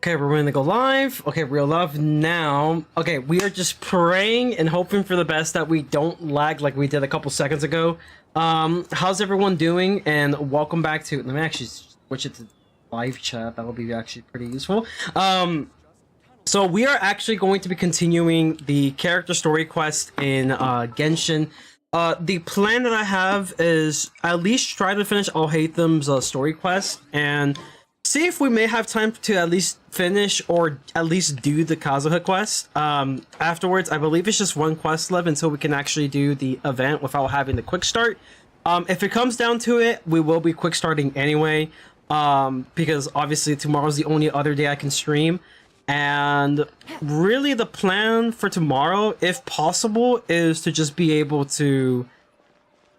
Okay, we're going to go live. Okay, real love now. Okay, we are just praying and hoping for the best that we don't lag like we did a couple seconds ago. How's everyone doing? And welcome back to. Let me actually switch it to live chat. That will be actually pretty useful. So we are actually going to be continuing the character story quest in Genshin. The plan that I have is at least try to finish Alhaitham's story quest and see if we may have time to at least finish or at least do the Kazuha quest. Afterwards, I believe it's just one quest left until we can actually do the event without having the quick start. If it comes down to it, we will be quick starting anyway, because obviously tomorrow's the only other day I can stream. And really the plan for tomorrow, if possible, is to just be able to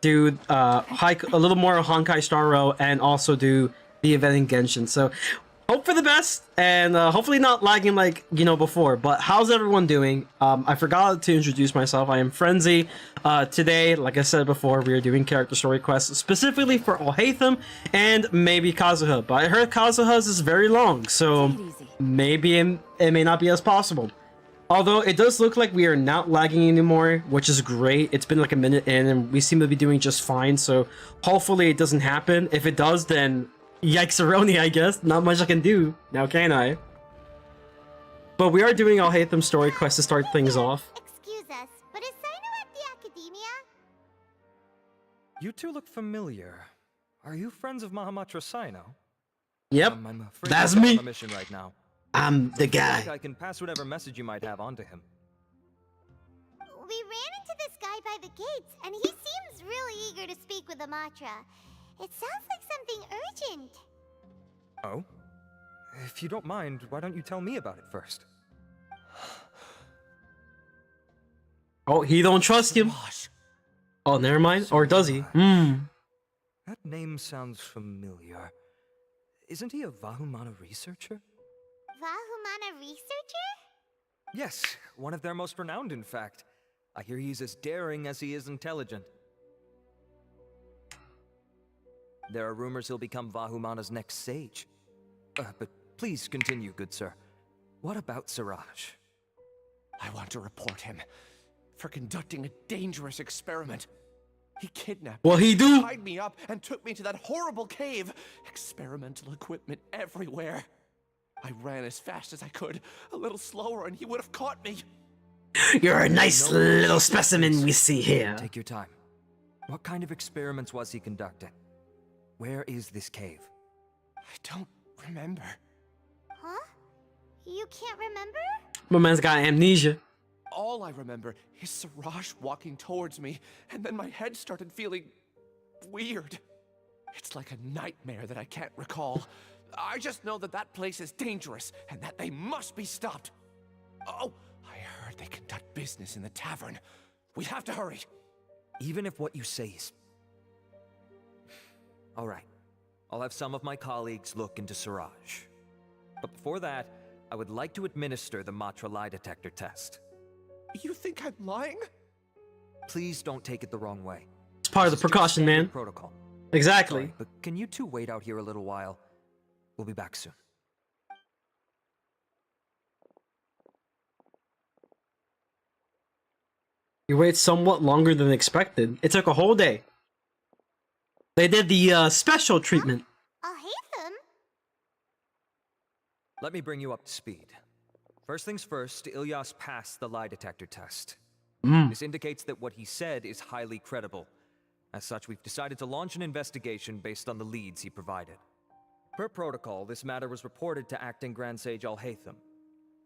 do hike a little more Honkai Star Rail and also do the event in Genshin. So hope for the best and hopefully not lagging like before. But how's everyone doing? I forgot to introduce myself. I am Frenzy. Today, like I said before, we are doing character story quests specifically for Alhaitham and maybe Kazuha. But I heard Kazuha's is very long, so maybe it may not be as possible. Although it does look like we are not lagging anymore, which is great. It's been like a minute in and we seem to be doing just fine. So hopefully it doesn't happen. If it does, then yikes-a-roni, I guess. Not much I can do now, can I? But we are doing Alhaitham's story quest to start things off. Excuse us, but is Sino at the academia? You two look familiar. Are you friends of Mahamatra Sino? Yep, I'm afraid that's he's me. on a mission right now. I'm the I guy. think I can pass whatever message you might have on to him. We ran into this guy by the gates, and he seems really eager to speak with Amatra. It sounds like something urgent. Oh? If you don't mind, why don't you tell me about it first? Oh, he don't trust him. Oh, never mind. Or does he? That name sounds familiar. Isn't he a Vahumana researcher? Vahumana researcher? Yes, one of their most renowned, in fact. I hear he's as daring as he is intelligent. There are rumors he'll become Vahumana's next sage. But please continue, good sir. What about Siraj? I want to report him for conducting a dangerous experiment. He kidnapped Well, he me, do. tied me up, and took me to that horrible cave. Experimental equipment everywhere. I ran as fast as I could, a little slower, and he would have caught me. You're a nice little specimen we see here. Take your time. What kind of experiments was he conducting? Where is this cave? I don't remember. Huh? You can't remember? My man's got amnesia. All I remember is Siraj walking towards me, and then my head started feeling weird. It's like a nightmare that I can't recall. I just know that that place is dangerous, and that they must be stopped. Oh, I heard they conduct business in the tavern. We have to hurry. Even if what you say is... All right. I'll have some of my colleagues look into Siraj. But before that, I would like to administer the Matra lie detector test. You think I'm lying? Please don't take it the wrong way. It's part of the This is just precaution, standard man. Protocol. Exactly. Sorry, but can you two wait out here a little while? We'll be back soon. You wait somewhat longer than expected. It took a whole day. They did the special treatment. Alhaitham? Let me bring you up to speed. First things first, Ilyas passed the lie detector test. This indicates that what he said is highly credible. As such, we've decided to launch an investigation based on the leads he provided. Per protocol, this matter was reported to Acting Grand Sage Alhaitham.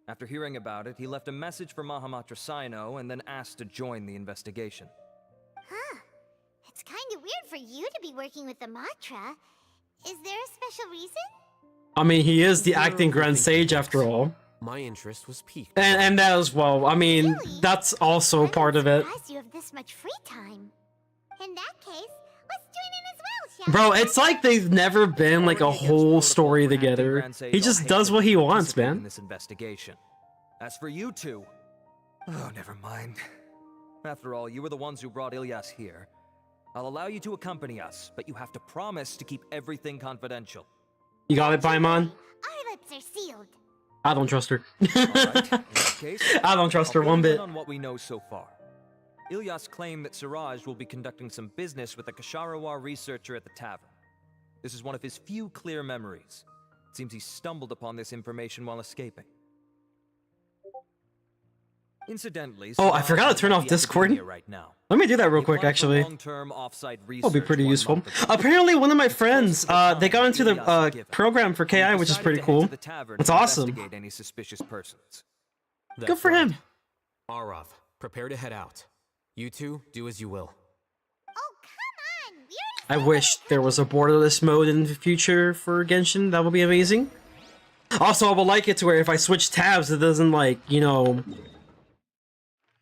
After hearing about it, he left a message for Mahamatra Sino and then asked to join the investigation. Huh. It's kind of weird for you to be working with Amatra. Is there a special reason? I mean, he is the acting Grand Sage after all. My interest was piqued. And that as well. I mean, Really? that's also part of it. I'm surprised you have this much free time. In that case, let's join in as well, shall Bro, we? it's like they've never been like a Already against whole protocol story for Acting together. Grand Sage He just Alhaitham does what he to wants, participate in man. this investigation. As for you two... Oh, never mind. After all, you were the ones who brought Ilyas here. I'll allow you to accompany us, but you have to promise to keep everything confidential. You got it, Paimon? Our lips are sealed. I don't trust her. Alright, in that case, I don't trust her I'll one fill you bit. in on what we know so far. Ilyas claimed that Siraj will be conducting some business with a Kasharawar researcher at the tavern. This is one of his few clear memories. It seems he stumbled upon this information while escaping. Incidentally, Oh, I Siraj forgot to is turn at off the Discord. academia right now. Let me do that real He quick, applied for actually. long-term off-site That'll be research pretty 1 useful. month ago. Apparently, one of my It's close friends, to the they got time into Ilyas had the given. program for We KI, which is decided pretty to head cool. to the tavern That's to awesome. investigate any suspicious persons. Good That's for right. him. Arav, prepare to head out. You two, do as you will. Oh, come on! We I already wish there was a borderless mode in the future for Genshin. That would be amazing. Also, I would like it to where if I switch tabs, it doesn't, like, you know,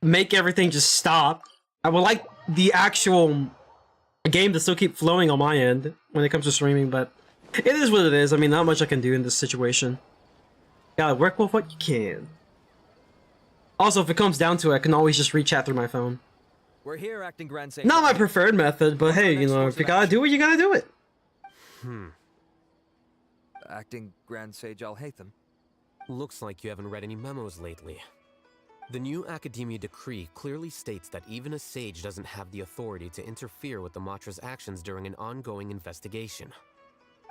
make everything just stop. I would like the actual game to still keep flowing on my end when it comes to streaming, but it is what it is. I mean, not much I can do in this situation. Gotta work with what you can. Also, if it comes down to it, I can always just reach out through my phone. We're here acting Grand Sage. Not my preferred method, but hey, you know, if you gotta do it, you gotta do it. Acting Grand Sage Al-Haytham. Looks like you haven't read any memos lately. The new Academia decree clearly states that even a sage doesn't have the authority to interfere with the Matra's actions during an ongoing investigation.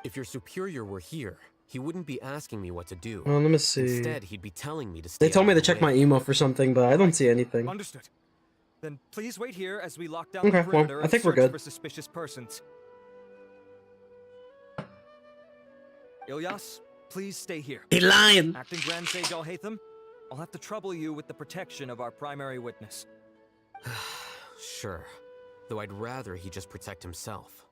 If your superior were here, he wouldn't be asking me what to do. Well, let me see. Instead, he'd be telling me to stay They told out me of to the check my way. email for something, but I don't see anything. Understood. Then please wait here as we lock down Okay, the perimeter well, I and think we're search good. for suspicious persons. Ilyas, please stay here. He lying. Acting Grand Sage Al-Haytham, I'll have to trouble you with the protection of our primary witness. Sure, though I'd rather he just protect himself.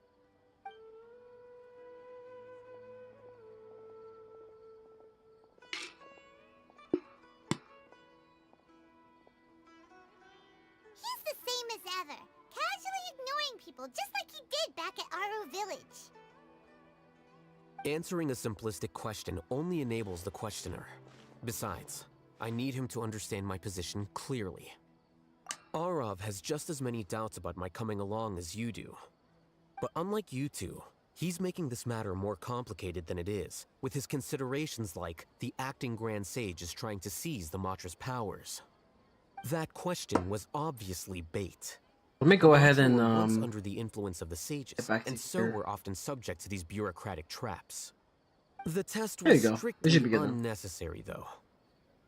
He's the same as ever, casually ignoring people just like he did back at Aro Village. Answering a simplistic question only enables the questioner. Besides, I need him to understand my position clearly. Arav has just as many doubts about my coming along as you do. But unlike you two, he's making this matter more complicated than it is, with his considerations like the acting Grand Sage is trying to seize the Matra's powers. That question was obviously bait. Let me go ahead and Were once under the influence of the sages, back to and so here. were often subject to these bureaucratic traps. The test There was you go. This strictly should be good now. unnecessary, though.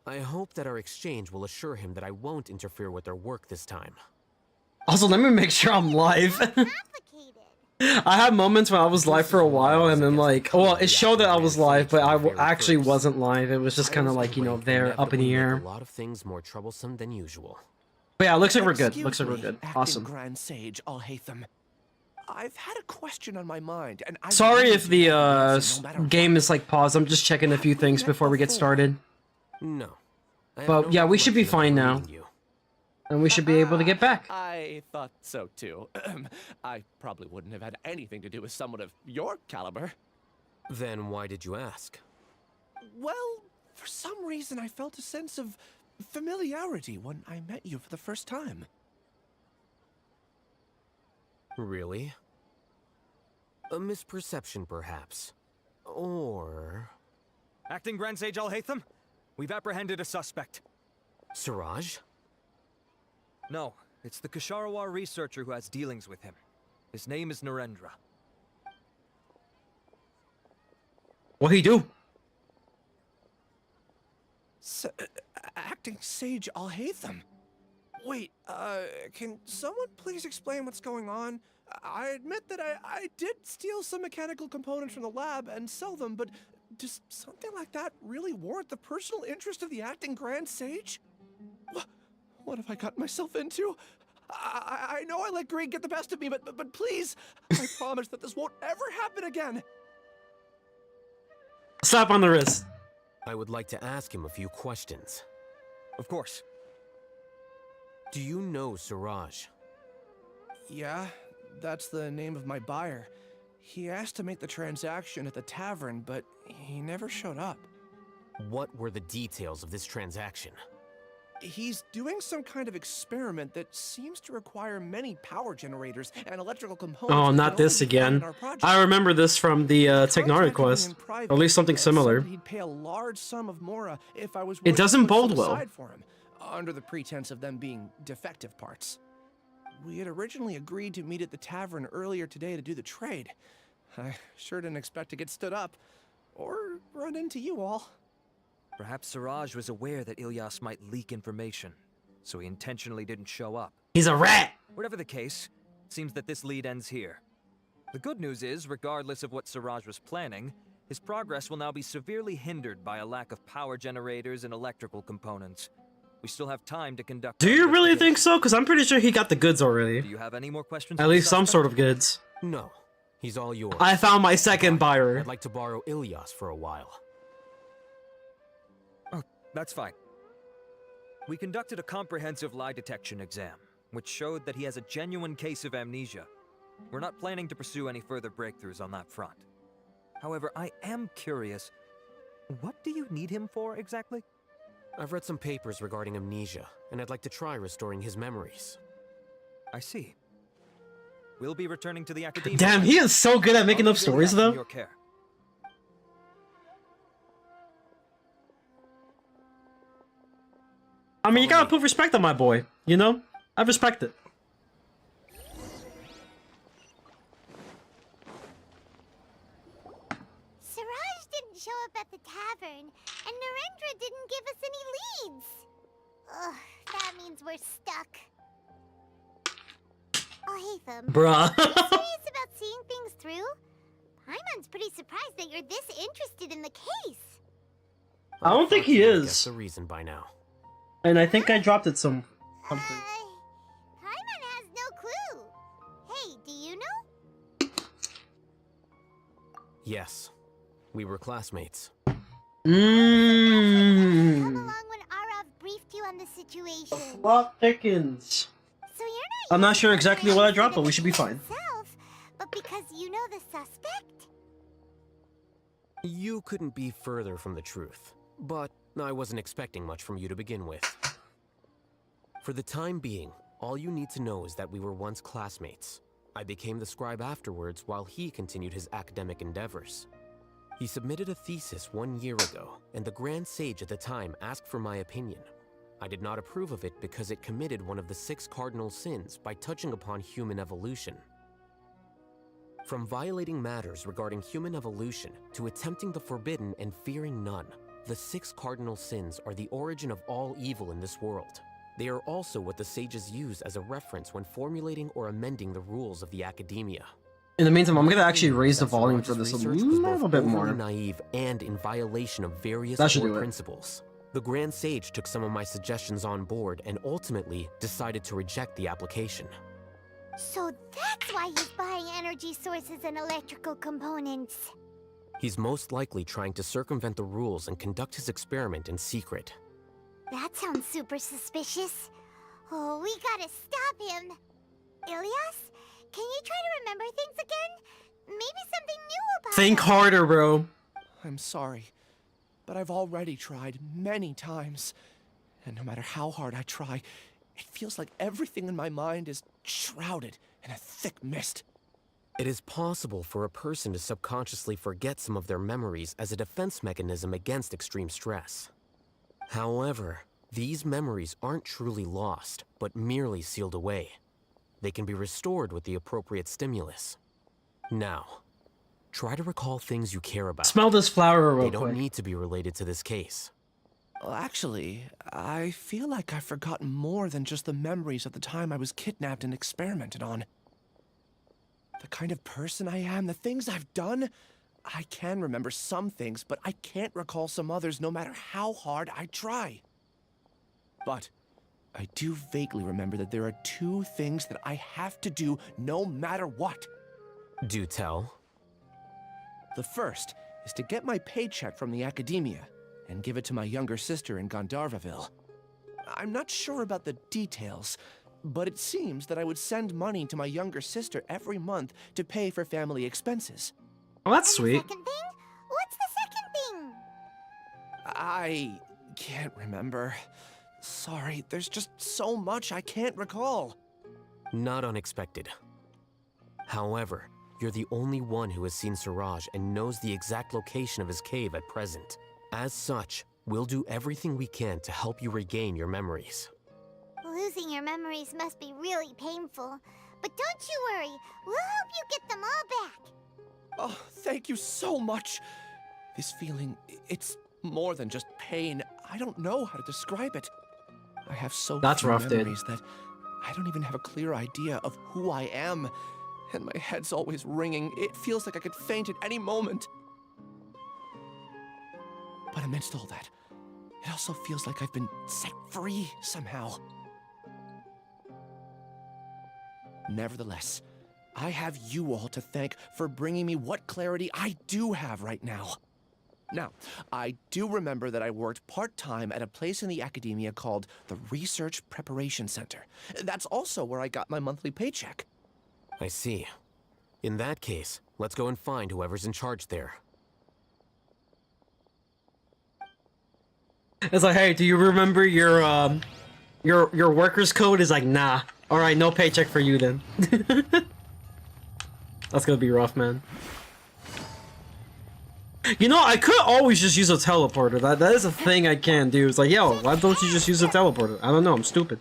I hope that our exchange will assure him that I won't interfere with their work this time. Also, let me make sure I'm live. Complicated. I had moments when I was live for a while, and then like, well, it showed that I was live, but I actually wasn't live. It was just kind of like, you know, there, up in the Inevitably air. make a lot of things more troublesome than usual. But yeah, looks like we're good. Excuse Looks like we're me, good. acting Awesome. Grand Sage Al-Haytham. I've had a question on my mind, and I Sorry really if do the want an answer no matter game what. is like paused. I'm just checking a few things before we get started, No. I have But, no yeah, we should be recollection of fine now. meeting you. and we should be able to get back. I thought so too. I probably wouldn't have had anything to do with someone of your caliber. Then why did you ask? Well, for some reason I felt a sense of familiarity when I met you for the first time. Really? A misperception, perhaps. Or... Acting Grand Sage Al-Haytham, we've apprehended a suspect. Siraj? No, it's the Kasharawar researcher who has dealings with him. His name is Narendra. What'd he do? Acting Sage Al-Haytham. Wait, can someone please explain what's going on? I admit that I did steal some mechanical components from the lab and sell them, but does something like that really warrant the personal interest of the acting Grand Sage? What have I gotten myself into? I know I let greed get the best of me, but please, I promise that this won't ever happen again. Slap on the wrist. I would like to ask him a few questions. Of course. Do you know Siraj? Yeah, that's the name of my buyer. He asked to make the transaction at the tavern, but he never showed up. What were the details of this transaction? He's doing some kind of experiment that seems to require many power generators and electrical components. Oh, that not can only this be found in again. our project. I remember this from the Technari Contacted me quest, in or private, at least something said similar. that he'd pay a large sum of mora if I was It willing to doesn't put some bode well. aside for him, under the pretense of them being defective parts. We had originally agreed to meet at the tavern earlier today to do the trade. I sure didn't expect to get stood up, or run into you all. Perhaps Siraj was aware that Ilyas might leak information, so he intentionally didn't show up. He's a rat! Whatever the case, it seems that this lead ends here. The good news is, regardless of what Siraj was planning, his progress will now be severely hindered by a lack of power generators and electrical components. We still have time to conduct. Do our you really think investigation. so? Because I'm pretty sure he got the goods Do already. you have any more questions? At for the least some suspect? sort of goods. No, he's all yours. I found my second buyer. I'd like to borrow Ilyas for a while. Oh, that's fine. We conducted a comprehensive lie detection exam, which showed that he has a genuine case of amnesia. We're not planning to pursue any further breakthroughs on that front. However, I am curious, what do you need him for exactly? I've read some papers regarding amnesia, and I'd like to try restoring his memories. I see. We'll be returning to the academia. Damn, he is so good at making I'll up leave stories, Ilyas in though. your care. I mean, you gotta put respect on my boy, you know? I respect it. Siraj didn't show up at the tavern, and Narendra didn't give us any leads. Ugh, that means we're stuck. Oh, Hatham. Bruh. Serious about seeing things through? Paimon's pretty surprised that you're this interested in the case. I don't think he Unfortunately, I guess is. the reason by now. And I think I dropped it something. Paimon has no clue. Hey, do you know? Yes, we were classmates. Come Mmm. along when Arav briefed you on the situation. Plot thickens. So you're not. I'm not here sure for exactly the what I dropped, but we incident should be fine. itself, but because you know the suspect? You couldn't be further from the truth, but I wasn't expecting much from you to begin with. For the time being, all you need to know is that we were once classmates. I became the scribe afterwards while he continued his academic endeavors. He submitted a thesis 1 year ago, and the Grand Sage at the time asked for my opinion. I did not approve of it because it committed one of the 6 cardinal sins by touching upon human evolution. From violating matters regarding human evolution to attempting the forbidden and fearing none, the 6 cardinal sins are the origin of all evil in this world. They are also what the sages use as a reference when formulating or amending the rules of the academia. In the meantime, I'm gonna actually raise the That volume Siraj's for this a research was little both bit overly more. naive and in violation of various That should core do it. principles. The Grand Sage took some of my suggestions on board and ultimately decided to reject the application. So that's why he's buying energy sources and electrical components. He's most likely trying to circumvent the rules and conduct his experiment in secret. That sounds super suspicious. Oh, we gotta stop him. Ilyas, can you try to remember things again? Maybe something new will pop Think up. harder, bro. I'm sorry, but I've already tried many times. And no matter how hard I try, it feels like everything in my mind is shrouded in a thick mist. It is possible for a person to subconsciously forget some of their memories as a defense mechanism against extreme stress. However, these memories aren't truly lost, but merely sealed away. They can be restored with the appropriate stimulus. Now, try to recall things you care about. Smell this flower They real don't quick. need to be related to this case. Well, actually, I feel like I've forgotten more than just the memories of the time I was kidnapped and experimented on. The kind of person I am, the things I've done, I can remember some things, but I can't recall some others no matter how hard I try. But I do vaguely remember that there are 2 things that I have to do no matter what. Do tell. The first is to get my paycheck from the academia and give it to my younger sister in Gandharvaville. I'm not sure about the details, but it seems that I would send money to my younger sister every month to pay for family expenses. Oh, that's And the sweet. second thing? What's the second thing? I can't remember. Sorry, there's just so much I can't recall. Not unexpected. However, you're the only one who has seen Siraj and knows the exact location of his cave at present. As such, we'll do everything we can to help you regain your memories. Losing your memories must be really painful. But don't you worry, we'll help you get them all back. Oh, thank you so much. This feeling, it's more than just pain. I don't know how to describe it. I have so That's few rough, dude. memories that I don't even have a clear idea of who I am. And my head's always ringing. It feels like I could faint at any moment. But amidst all that, it also feels like I've been set free somehow. Nevertheless, I have you all to thank for bringing me what clarity I do have right now. Now, I do remember that I worked part-time at a place in the academia called the Research Preparation Center. That's also where I got my monthly paycheck. I see. In that case, let's go and find whoever's in charge there. It's like, hey, do you remember your workers code? Is like, nah. All right, no paycheck for you then. That's gonna be rough, man. You know, I could always just use a teleporter. That is a thing I can do. It's like, yo, why don't you just use a teleporter? I don't know, I'm stupid.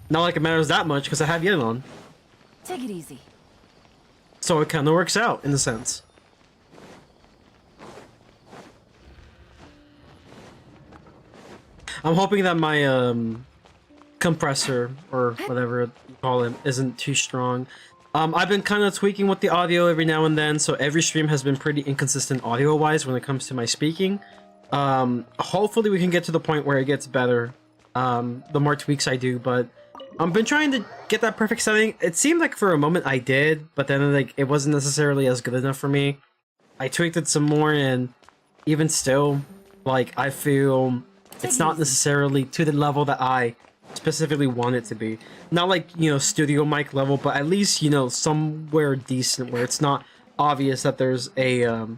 Not like it matters that much, because I have Yen on. Take it easy. So it kind of works out, in a sense. I'm hoping that my, compressor, or whatever you call it, isn't too strong. I've been kind of tweaking with the audio every now and then, so every stream has been pretty inconsistent audio-wise when it comes to my speaking. Hopefully we can get to the point where it gets better, the more tweaks I do, but I've been trying to get that perfect setting. It seemed like for a moment I did, but then like it wasn't necessarily as good enough for me. I tweaked it some more, and even still, like, I feel it's not necessarily to the level that I specifically want it to be. Not like, you know, studio mic level, but at least, you know, somewhere decent where it's not obvious that there's a, you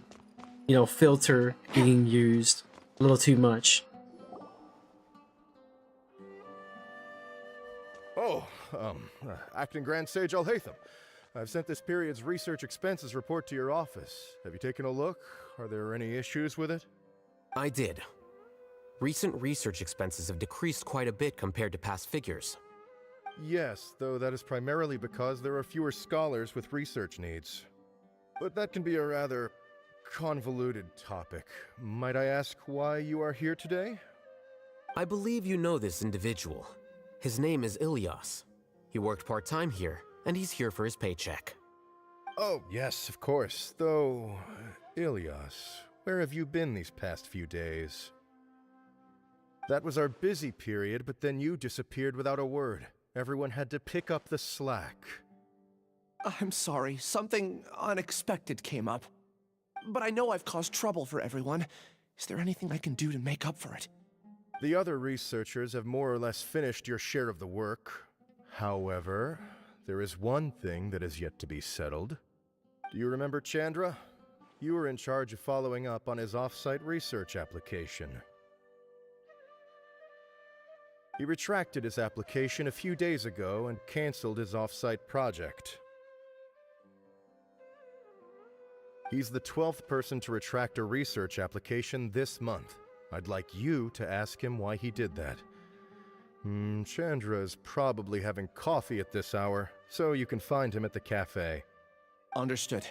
know, filter being used a little too much. Oh, Acting Grand Sage Alhaitham. I've sent this period's research expenses report to your office. Have you taken a look? Are there any issues with it? I did. Recent research expenses have decreased quite a bit compared to past figures. Yes, though that is primarily because there are fewer scholars with research needs. But that can be a rather convoluted topic. Might I ask why you are here today? I believe you know this individual. His name is Ilyas. He worked part-time here, and he's here for his paycheck. Oh, yes, of course. Though, Ilyas, where have you been these past few days? That was our busy period, but then you disappeared without a word. Everyone had to pick up the slack. I'm sorry, something unexpected came up. But I know I've caused trouble for everyone. Is there anything I can do to make up for it? The other researchers have more or less finished your share of the work. However, there is one thing that is yet to be settled. Do you remember Chandra? You were in charge of following up on his off-site research application. He retracted his application a few days ago and canceled his off-site project. He's the 12th person to retract a research application this month. I'd like you to ask him why he did that. Chandra is probably having coffee at this hour, so you can find him at the cafe. Understood.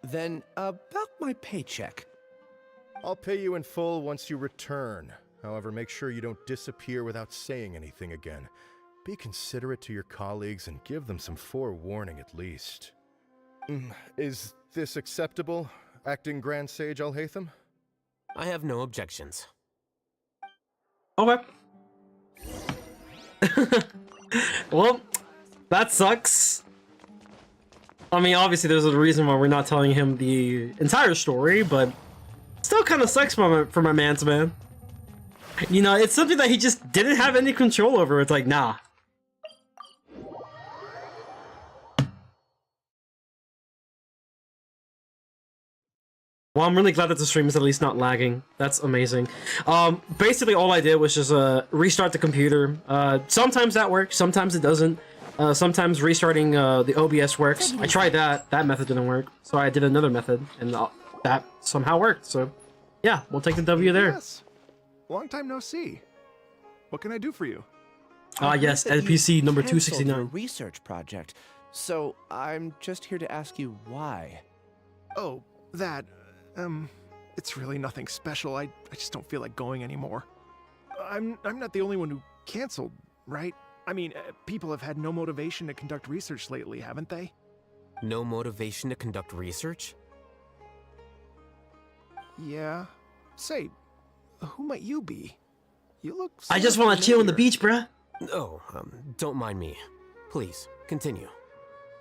Then, about my paycheck. I'll pay you in full once you return. However, make sure you don't disappear without saying anything again. Be considerate to your colleagues and give them some forewarning at least. Is this acceptable, Acting Grand Sage Alhaitham? I have no objections. Okay. Well, that sucks. I mean, obviously there's a reason why we're not telling him the entire story, but still kind of sucks for my man's man. You know, it's something that he just didn't have any control over. It's like, nah, Well, I'm really glad that the stream is at least not lagging. That's amazing. Basically, all I did was just restart the computer. Sometimes that works, sometimes it doesn't. Sometimes restarting the OBS works. I tried that. That method didn't work, so I did another method, and that somehow worked. So, yeah, we'll take the W there. Yes. Long time no see. What can I do for you? Yes, NPC number 269. Research project. So I'm just here to ask you why. Oh, that. It's really nothing special. I just don't feel like going anymore. I'm not the only one who canceled, right? I mean, people have had no motivation to conduct research lately, haven't they? No motivation to conduct research? Yeah. Say, who might you be? You look I just want to chill on the beach, bruh. Oh, don't mind me. Please, continue.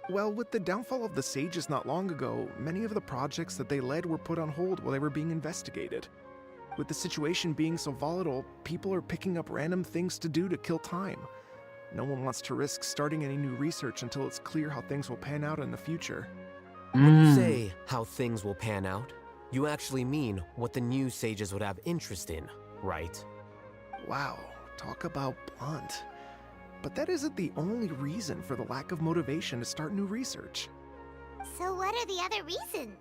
Well, with the downfall of the Sages not long ago, many of the projects that they led were put on hold while they were being investigated. With the situation being so volatile, people are picking up random things to do to kill time. No one wants to risk starting any new research until it's clear how things will pan out in the future. When you say how things will pan out, you actually mean what the new sages would have interest in, right? Wow, talk about blunt. But that isn't the only reason for the lack of motivation to start new research. So what are the other reasons?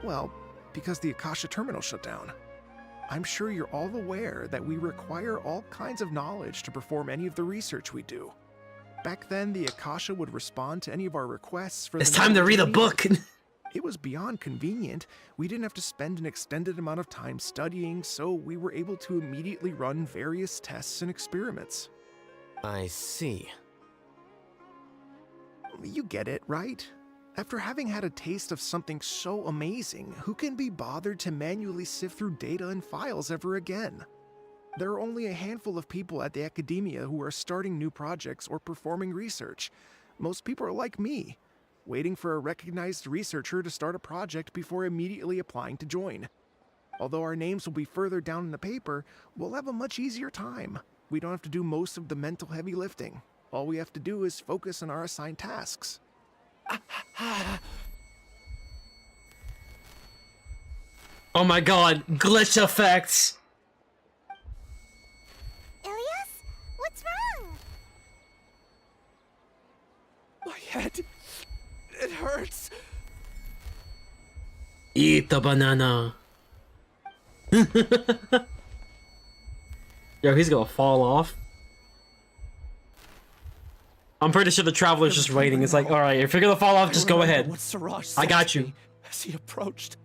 Well, because the Akasha terminal shut down. I'm sure you're all aware that we require all kinds of knowledge to perform any of the research we do. Back then, the Akasha would respond to any of our requests for It's time to read a book. It was beyond convenient. We didn't have to spend an extended amount of time studying, so we were able to immediately run various tests and experiments. I see. You get it, right? After having had a taste of something so amazing, who can be bothered to manually sift through data and files ever again? There are only a handful of people at the academia who are starting new projects or performing research. Most people are like me, waiting for a recognized researcher to start a project before immediately applying to join. Although our names will be further down in the paper, we'll have a much easier time. We don't have to do most of the mental heavy lifting. All we have to do is focus on our assigned tasks. Oh my god, glitch effects! Ilias? What's wrong? My head. It hurts. Eat the banana. Yo, he's gonna fall off. I'm pretty sure the traveler's just waiting. It's like, alright, if you're gonna fall off, just go ahead. What Siraj I said got to you. me as he approached.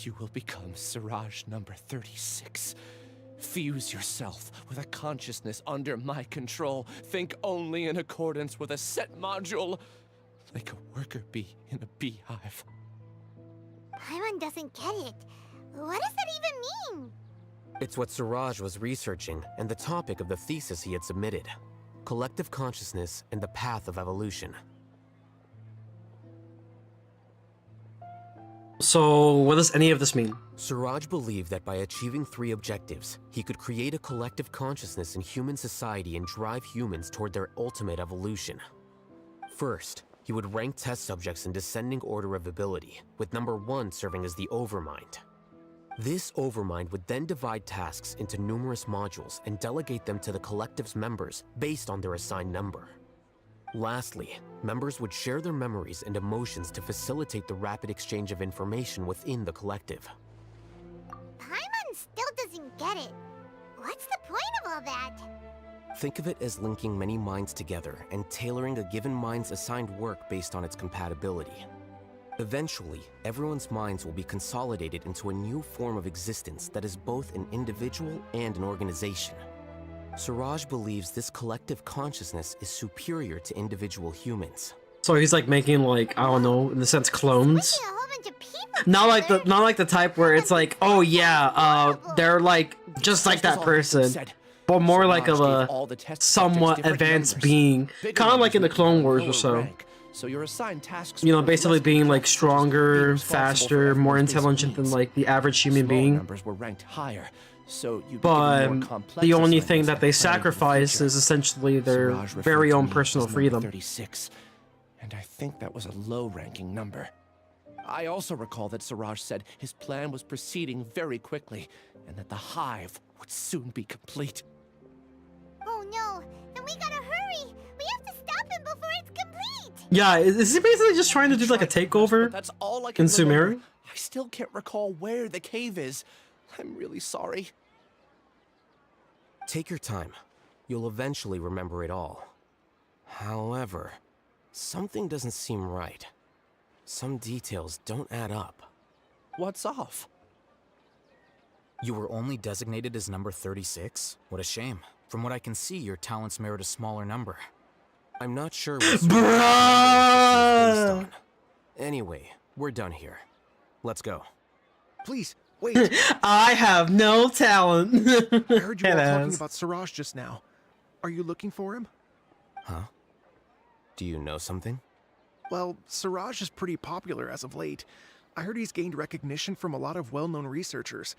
You will become Siraj number 36. Fuse yourself with a consciousness under my control. Think only in accordance with a set module. Like a worker bee in a beehive. Paimon doesn't get it. What does that even mean? It's what Siraj was researching and the topic of the thesis he had submitted. Collective consciousness and the path of evolution. So, what does any of this mean? Siraj believed that by achieving 3 objectives, he could create a collective consciousness in human society and drive humans toward their ultimate evolution. First, he would rank test subjects in descending order of ability, with number 1 serving as the Overmind. This Overmind would then divide tasks into numerous modules and delegate them to the collective's members based on their assigned number. Lastly, members would share their memories and emotions to facilitate the rapid exchange of information within the collective. Paimon still doesn't get it. What's the point of all that? Think of it as linking many minds together and tailoring a given mind's assigned work based on its compatibility. Eventually, everyone's minds will be consolidated into a new form of existence that is both an individual and an organization. Siraj believes this collective consciousness is superior to individual humans. So he's like making like, I don't know, in the sense clones? Switching a whole bunch of people Not like the together? not like the type where it's like, oh yeah, they're like just like that person, but more like of a somewhat advanced being, kind of like in the Clone Wars or so. So your assigned tasks, You know, basically being like stronger, faster, more intelligent than like the average human being. Numbers were ranked higher, so you'd be given But more complex the only thing assignments that they and planning for the sacrifice future. is essentially their Siraj referred very to own me personal as number freedom. 36, and I think that was a low-ranking number. I also recall that Siraj said his plan was proceeding very quickly, and that the hive would soon be complete. Oh no, then we gotta hurry! We have to stop him before it's complete! Yeah, is he basically just trying to do like a Tried my best, takeover but that's all I can in Sumeru? remember. I still can't recall where the cave is. I'm really sorry. Take your time. You'll eventually remember it all. However, something doesn't seem right. Some details don't add up. What's off? You were only designated as number 36? What a shame. From what I can see, your talents merit a smaller number. I'm not sure what Bruh! based on. Anyway, we're done here. Let's go. Please, wait. I have no talent. I heard you all Head talking ass. about Siraj just now. Are you looking for him? Huh? Do you know something? Well, Siraj is pretty popular as of late. I heard he's gained recognition from a lot of well-known researchers.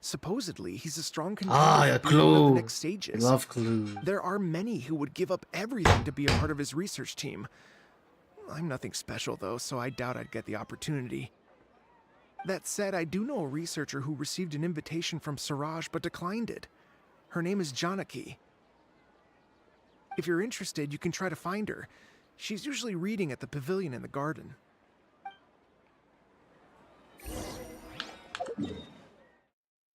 Supposedly, he's a strong Ah, contender yeah, for being one of Clue. the next stages. Love Clue. There are many who would give up everything to be a part of his research team. I'm nothing special, though, so I doubt I'd get the opportunity. That said, I do know a researcher who received an invitation from Siraj but declined it. Her name is Janaki. If you're interested, you can try to find her. She's usually reading at the pavilion in the garden.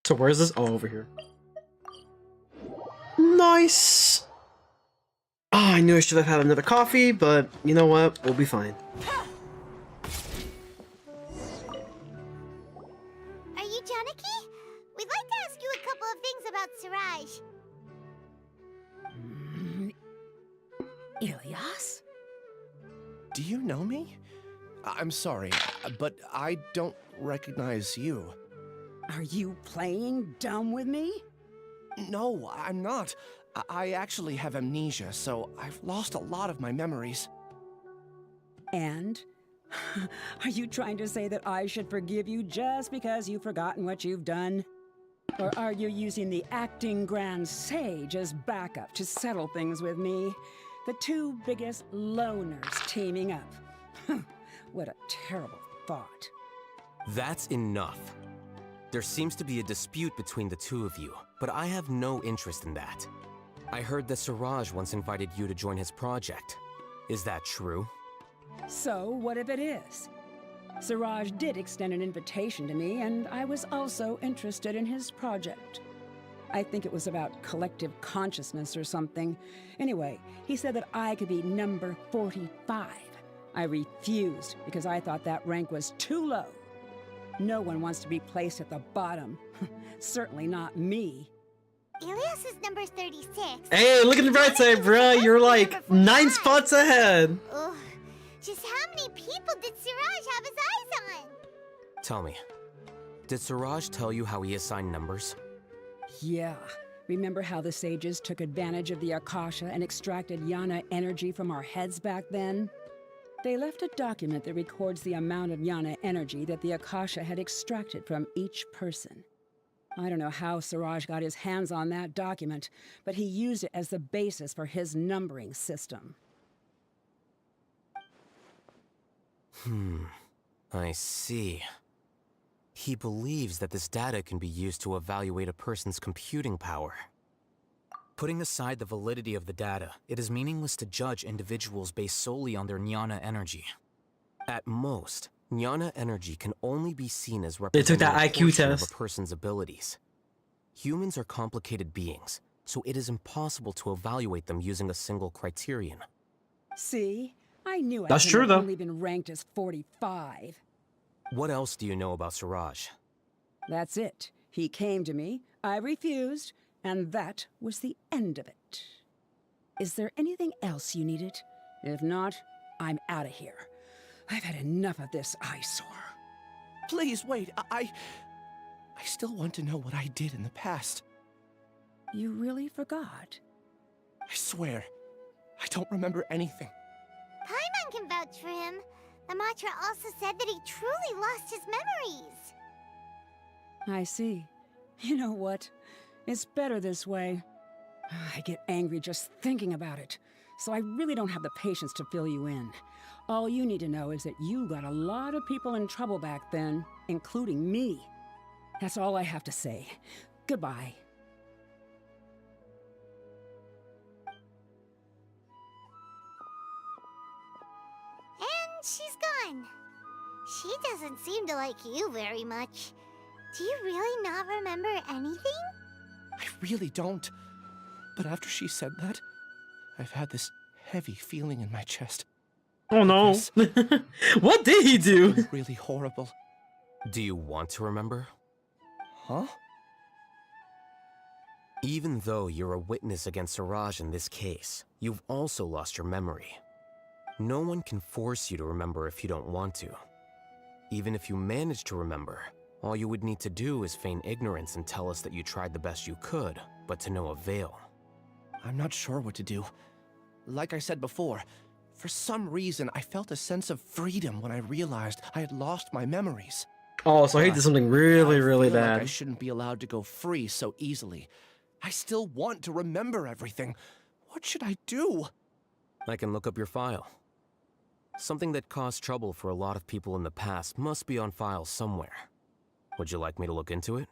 So where's this? Oh, over here. Nice. Ah, I knew I should have had another coffee, but you know what? We'll be fine. Are you Janaki? We'd like to ask you a couple of things about Siraj. Ilyas? Do you know me? I'm sorry, but I don't recognize you. Are you playing dumb with me? No, I'm not. I actually have amnesia, so I've lost a lot of my memories. And? Are you trying to say that I should forgive you just because you've forgotten what you've done? Or are you using the acting grand sage as backup to settle things with me? The two biggest loners teaming up. What a terrible thought. That's enough. There seems to be a dispute between the two of you, but I have no interest in that. I heard that Siraj once invited you to join his project. Is that true? So, what if it is? Siraj did extend an invitation to me, and I was also interested in his project. I think it was about collective consciousness or something. Anyway, he said that I could be number 45. I refused because I thought that rank was too low. No one wants to be placed at the bottom. Certainly not me. Ilias is number 36. Hey, look at the bright side, bruh. You're like Number 9 45. spots ahead. Ugh. Just how many people did Siraj have his eyes on? Tell me, did Siraj tell you how he assigned numbers? Yeah. Remember how the sages took advantage of the Akasha and extracted Yana energy from our heads back then? They left a document that records the amount of Yana energy that the Akasha had extracted from each person. I don't know how Siraj got his hands on that document, but he used it as the basis for his numbering system. I see. He believes that this data can be used to evaluate a person's computing power. Putting aside the validity of the data, it is meaningless to judge individuals based solely on their jnana energy. At most, jnana energy can only be seen as They took that representing a IQ portion of test. a person's abilities. Humans are complicated beings, so it is impossible to evaluate them using a single criterion. See? I knew I That's couldn't true, have though. only been ranked as 45. What else do you know about Siraj? That's it. He came to me, I refused, and that was the end of it. Is there anything else you needed? If not, I'm out of here. I've had enough of this eyesore. Please wait. I still want to know what I did in the past. You really forgot? I swear, I don't remember anything. Paimon can vouch for him. The mantra also said that he truly lost his memories. I see. You know what? It's better this way. I get angry just thinking about it. so I really don't have the patience to fill you in. All you need to know is that you got a lot of people in trouble back then, including me. That's all I have to say. Goodbye. And she's gone. She doesn't seem to like you very much. Do you really not remember anything? I really don't. But after she said that, I've had this heavy feeling in my chest. Oh no. What did he do? Really horrible. Do you want to remember? Huh? Even though you're a witness against Siraj in this case, you've also lost your memory. No one can force you to remember if you don't want to. Even if you manage to remember, all you would need to do is feign ignorance and tell us that you tried the best you could, but to no avail. I'm not sure what to do. Like I said before, for some reason I felt a sense of freedom when I realized I had lost my memories. Oh, so he did something really, really I feel like bad. I shouldn't be allowed to go free so easily. I still want to remember everything. What should I do? I can look up your file. Something that caused trouble for a lot of people in the past must be on file somewhere. Would you like me to look into it?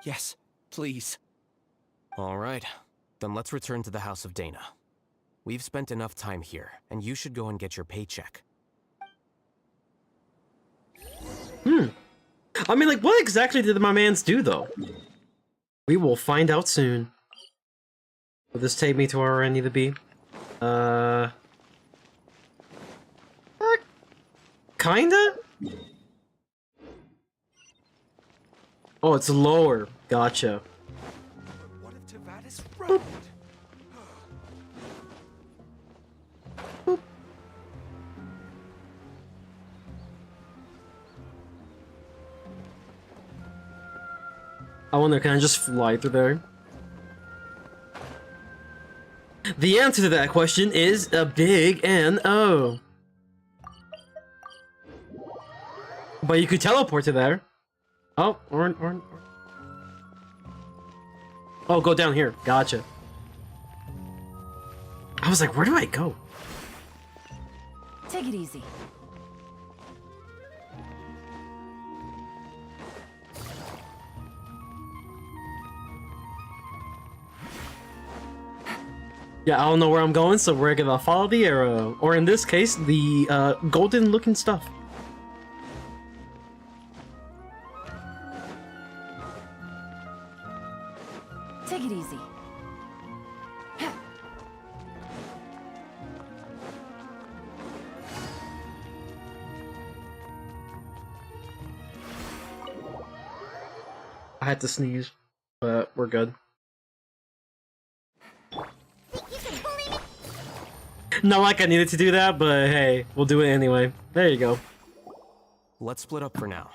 Yes, please. All right. Then let's return to the House of Dana. We've spent enough time here, and you should go and get your paycheck. I mean, like, what exactly did my mans do, though? We will find out soon. Will this take me to where I need to be? Kinda? Oh, it's lower. Gotcha. What if Tivat is right? I wonder, can I just fly through there? The answer to that question is a big N-O. But you could teleport to there. Oh, or... Oh, go down here. Gotcha. I was like, where do I go? Take it easy. Yeah, I don't know where I'm going, so we're gonna follow the arrow. Or in this case, the golden looking stuff. Take it easy. I had to sneeze, but we're good. Think you can bully me? Not like I needed to do that, but hey, we'll do it anyway. There you go. Let's split up for now.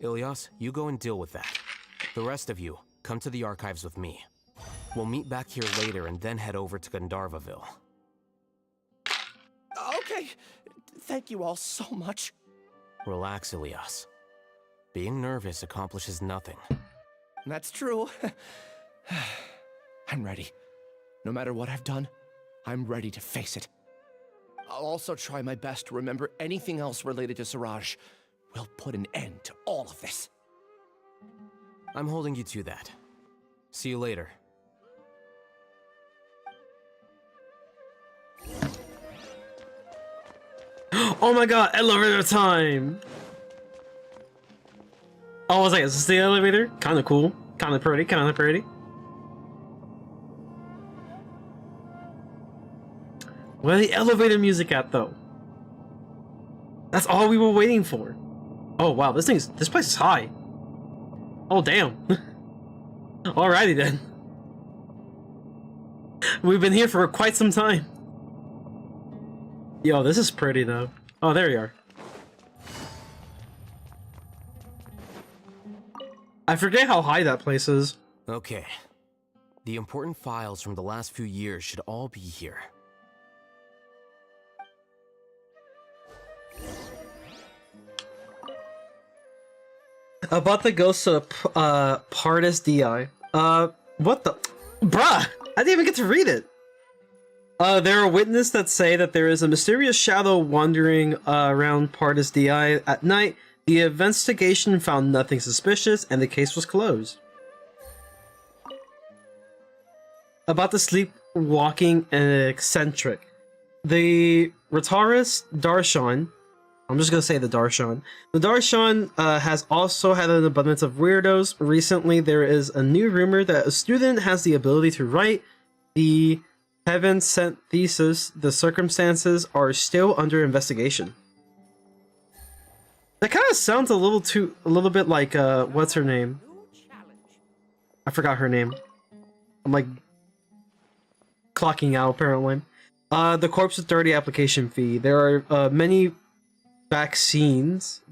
Ilyas, you go and deal with that. The rest of you, come to the archives with me. We'll meet back here later and then head over to Gandharvaville. Okay. Thank you all so much. Relax, Ilyas. Being nervous accomplishes nothing. That's true. I'm ready. No matter what I've done, I'm ready to face it. I'll also try my best to remember anything else related to Siraj. We'll put an end to all of this. I'm holding you to that. See you later. Oh my god, elevator time! Oh, I was like, is this the elevator? Kinda cool. Kinda pretty, kinda pretty. Where the elevator music at, though? That's all we were waiting for. Oh wow, this place is high. Oh damn. Alrighty then. We've been here for quite some time. Yo, this is pretty though. Oh, there you are. I forget how high that place is. Okay. The important files from the last few years should all be here. About the ghosts of Pardis Di. What the? Bruh! I didn't even get to read it! There are witnesses that say that there is a mysterious shadow wandering around Pardis DI at night. The investigation found nothing suspicious, and the case was closed. About the sleepwalking and eccentric. The Rataris Darshan, I'm just gonna say the Darshan. The Darshan has also had an abundance of weirdos. Recently, there is a new rumor that a student has the ability to write the heaven-sent thesis. The circumstances are still under investigation. That kind of sounds a little bit like what's her name? I forgot her name. I'm like clocking out apparently. The Corpse of 30 application fee. There are many vacancies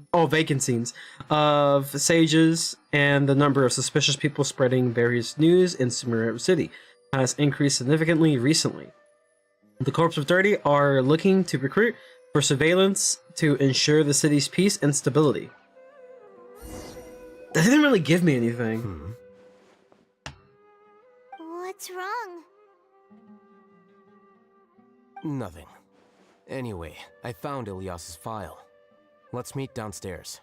of sages, and the number of suspicious people spreading various news in Sumeru City has increased significantly recently. The Corpse of 30 are looking to recruit for surveillance to ensure the city's peace and stability. That didn't really give me anything. What's wrong? Nothing. Anyway, I found Ilyas's file. Let's meet downstairs.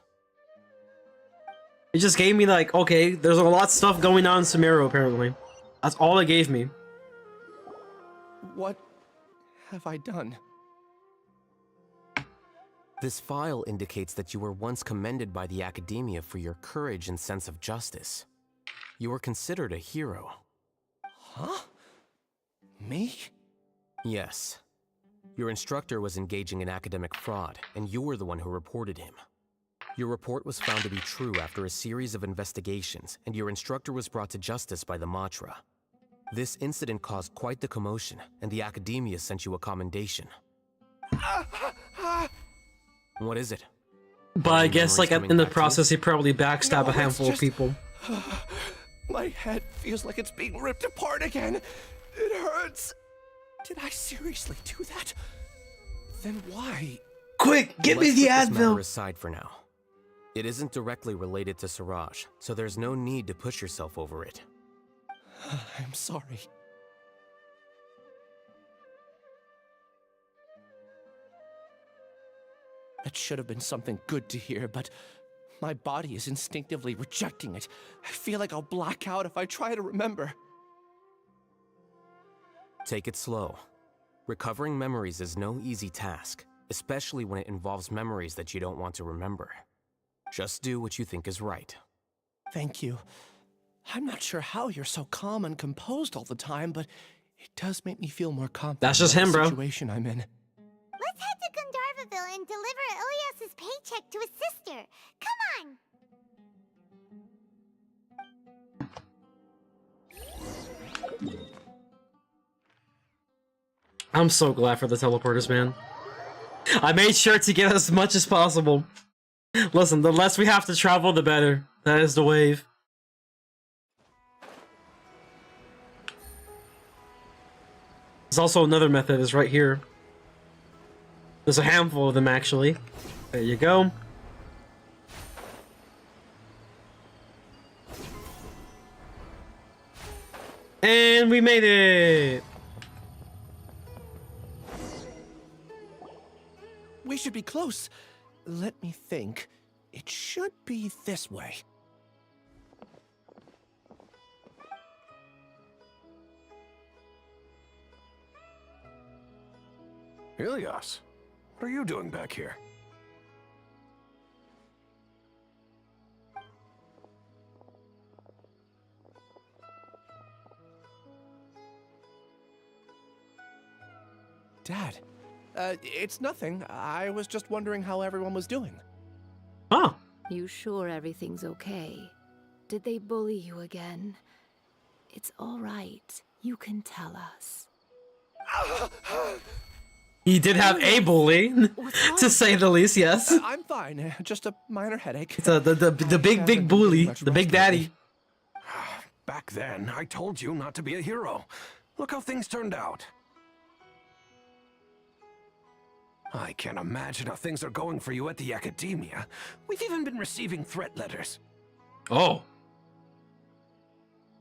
It just gave me like, okay, there's a lot of stuff going on in Sumeru apparently. That's all it gave me. What have I done? This file indicates that you were once commended by the Academia for your courage and sense of justice. You were considered a hero. Huh? Me? Yes. Your instructor was engaging in academic fraud, and you were the one who reported him. Your report was found to be true after a series of investigations, and your instructor was brought to justice by the Matra. This incident caused quite the commotion, and the Academia sent you a commendation. What is it? But I guess like in the process he probably backstabbed a handful of people. My head feels like it's being ripped apart again. It hurts. Did I seriously do that? Then why? Quick, give me the Let's put this matter Advil! aside for now. It isn't directly related to Siraj, so there's no need to push yourself over it. I'm sorry. That should have been something good to hear, but my body is instinctively rejecting it. I feel like I'll black out if I try to remember. Take it slow. Recovering memories is no easy task, especially when it involves memories that you don't want to remember. Just do what you think is right. Thank you. I'm not sure how you're so calm and composed all the time, but it does make me feel more confident. That's just about him, the bro. Situation I'm in. Let's head to Gandharvaville and deliver Ilyas's paycheck to his sister. Come on! I'm so glad for the teleporters, man. I made sure to get as much as possible. Listen, the less we have to travel, the better. That is the wave. There's also another method, is right here. There's a handful of them, actually. There you go. And we made it! We should be close. Let me think. It should be this way. Ilyas, what are you doing back here? Dad, it's nothing. I was just wondering how everyone was doing. Oh. You sure everything's okay? Did they bully you again? It's all right. You can tell us. He did have a bully, to say the least, yes. I'm fine. Just a minor headache. It's the big bully, the big daddy. Back then, I told you not to be a hero. Look how things turned out. I can't imagine how things are going for you at the Academia. We've even been receiving threat letters. Oh.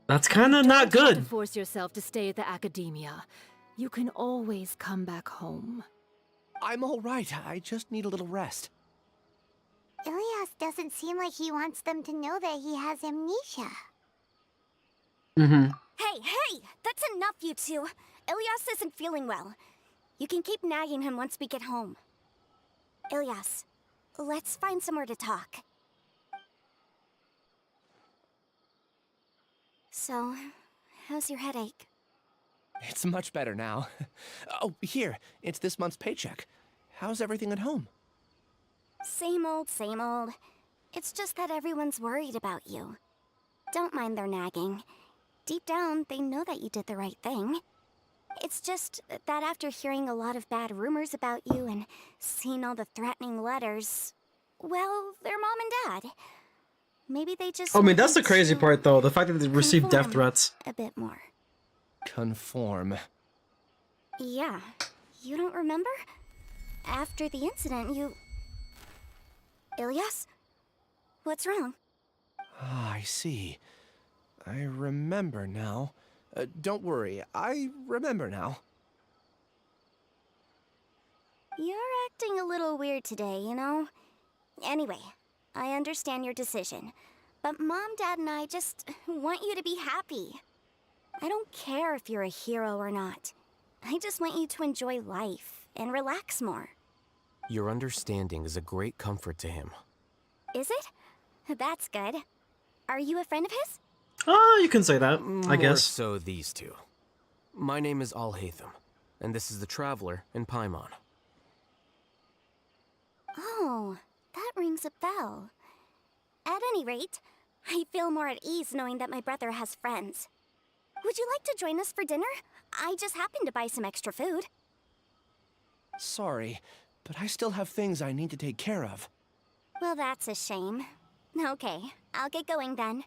That's kind of not Don't try to good. force yourself to stay at the Academia. You can always come back home. I'm all right. I just need a little rest. Ilias doesn't seem like he wants them to know that he has amnesia. Mm-hmm. Hey! That's enough, you two! Ilias isn't feeling well. You can keep nagging him once we get home. Ilias, let's find somewhere to talk. So, how's your headache? It's much better now. Oh, here. It's this month's paycheck. How's everything at home? Same old, same old. It's just that everyone's worried about you. Don't mind their nagging. Deep down, they know that you did the right thing. It's just that after hearing a lot of bad rumors about you and seeing all the threatening letters, well, they're mom and dad. Maybe they just I mean, want that's you the crazy to part, though. The fact that they received death conform threats. a bit more. Conform. Yeah. You don't remember? After the incident, you... Ilias? What's wrong? Ah, I see. I remember now. Don't worry, I remember now. You're acting a little weird today, you know? Anyway, I understand your decision. But Mom, Dad, and I just want you to be happy. I don't care if you're a hero or not. I just want you to enjoy life and relax more. Your understanding is a great comfort to him. Is it? That's good. Are you a friend of his? Oh, you can say that, I More guess. so these two. My name is Al-Haytham, and this is the Traveler in Paimon. Oh, that rings a bell. At any rate, I feel more at ease knowing that my brother has friends. Would you like to join us for dinner? I just happened to buy some extra food. Sorry, but I still have things I need to take care of. Well, that's a shame. Okay, I'll get going then.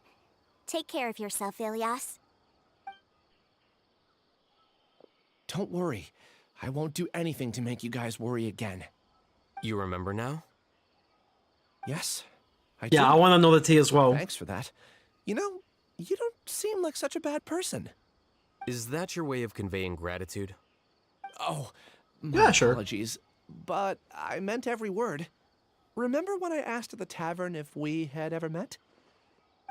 Take care of yourself, Ilias. Don't worry. I won't do anything to make you guys worry again. You remember now? Yes, I Yeah, do. I want to know the tea as well. Thanks for that. You know, you don't seem like such a bad person. Is that your way of conveying gratitude? Oh, Yeah, my sure. apologies. But I meant every word. Remember when I asked at the tavern if we had ever met?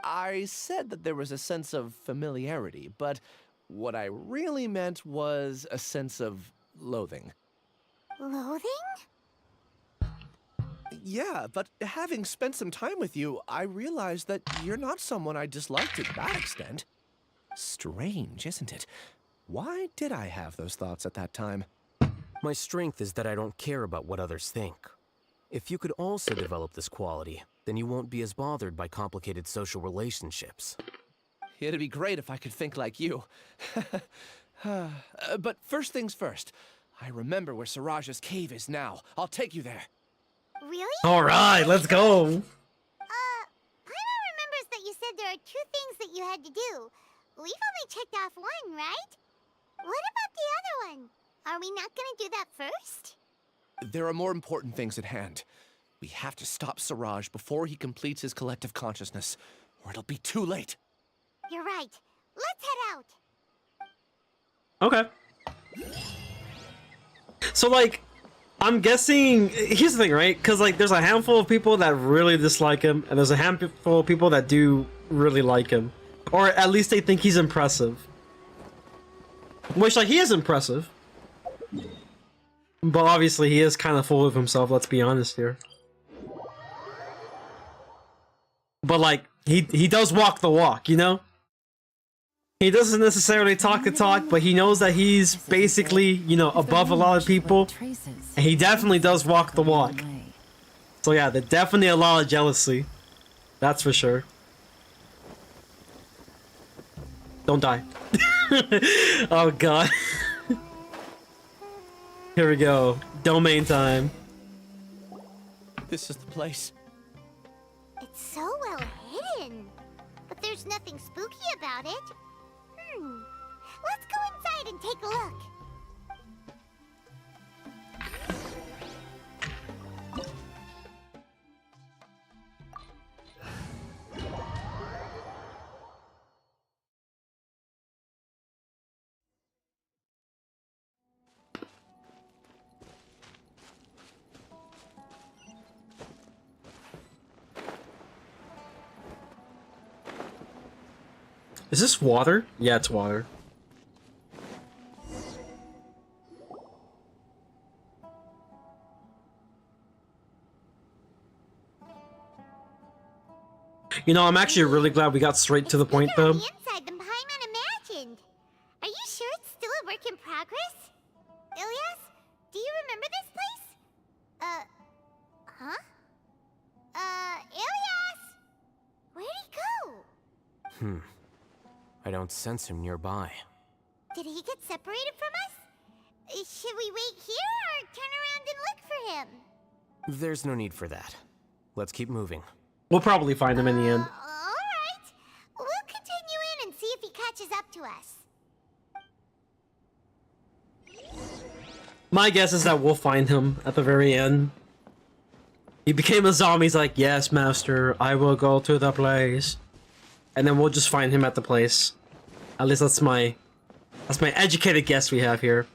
I said that there was a sense of familiarity, but what I really meant was a sense of loathing. Loathing? Yeah, but having spent some time with you, I realized that you're not someone I dislike to that extent. Strange, isn't it? Why did I have those thoughts at that time? My strength is that I don't care about what others think. If you could also develop this quality, then you won't be as bothered by complicated social relationships. It'd be great if I could think like you. But first things first, I remember where Siraj's cave is now. I'll take you there. Really? All right, let's go. Paimon remembers that you said there are 2 things that you had to do. We've only checked off 1, right? What about the other one? Are we not gonna do that first? There are more important things at hand. We have to stop Siraj before he completes his collective consciousness, or it'll be too late. You're right. Let's head out. Okay. So, like, I'm guessing, here's the thing, right? Because, like, there's a handful of people that really dislike him, and there's a handful of people that do really like him. Or at least they think he's impressive. Which, like, he is impressive. But obviously he is kind of full of himself, let's be honest here. But, like, he does walk the walk, you know? He doesn't necessarily talk the talk, but he knows that he's basically, you know, above a lot of people. And he definitely does walk the walk. So yeah, there's definitely a lot of jealousy. That's for sure. Don't die. Oh god. Here we go. Domain time. This is the place. It's so well hidden. But there's nothing spooky about it. Let's go inside and take a look. Is this water? Yeah, it's water. You know, I'm actually really glad we got straight to the point, though. It's bigger on the inside than Paimon imagined. Are you sure it's still a work in progress? Ilias, do you remember this place? Huh? Ilias! Where'd he go? I don't sense him nearby. Did he get separated from us? Should we wait here or turn around and look for him? There's no need for that. Let's keep moving. We'll probably find him in the end. Alright. We'll continue in and see if he catches up to us. My guess is that we'll find him at the very end. He became a zombie. He's like, yes, master, I will go to the place. And then we'll just find him at the place. At least that's my educated guess we have here.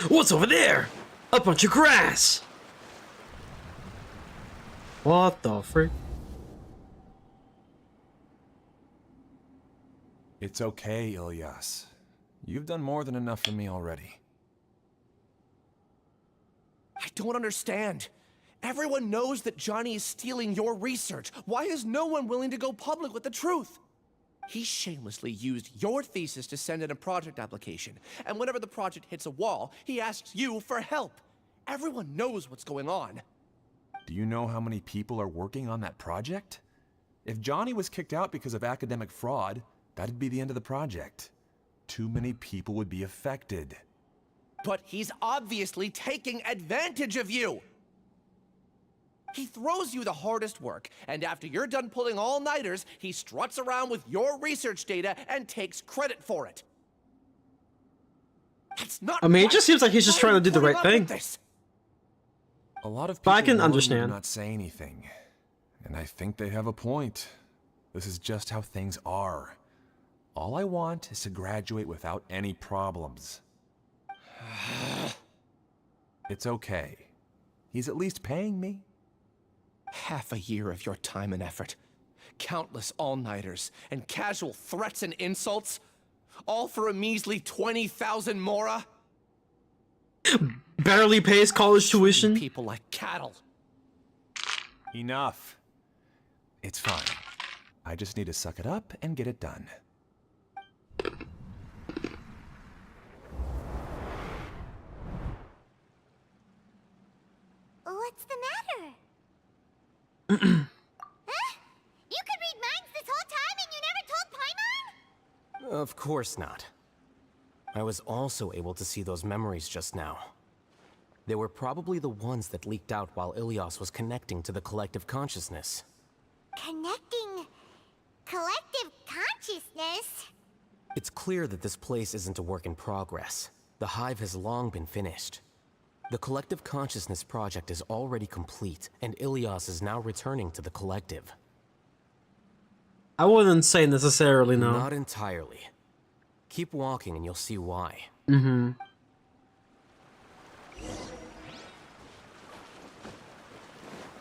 What's over there? A bunch of grass. What the frick? It's okay, Ilyas. You've done more than enough for me already. I don't understand. Everyone knows that Johnny is stealing your research. Why is no one willing to go public with the truth? He shamelessly used your thesis to send in a project application, and whenever the project hits a wall, he asks you for help. Everyone knows what's going on. Do you know how many people are working on that project? If Johnny was kicked out because of academic fraud, that'd be the end of the project. Too many people would be affected. But he's obviously taking advantage of you! He throws you the hardest work, and after you're done pulling all-nighters, he struts around with your research data and takes credit for it. That's not I mean, right. it just seems like he's just trying to do the right thing. A lot of But people I can warn me understand. to not say anything, and I think they have a point. This is just how things are. All I want is to graduate without any problems. It's okay. He's at least paying me. Half a year of your time and effort, countless all-nighters, and casual threats and insults, all for a measly 20,000 mora? Barely pays college tuition. People like cattle. Enough. It's fine. I just need to suck it up and get it done. What's the matter? Huh? You could read minds this whole time and you never told Paimon? Of course not. I was also able to see those memories just now. They were probably the ones that leaked out while Ilias was connecting to the collective consciousness. Connecting collective consciousness? It's clear that this place isn't a work in progress. The hive has long been finished. The collective consciousness project is already complete, and Ilias is now returning to the collective. I wouldn't say necessarily no. Not entirely. Keep walking and you'll see why. Mm-hmm.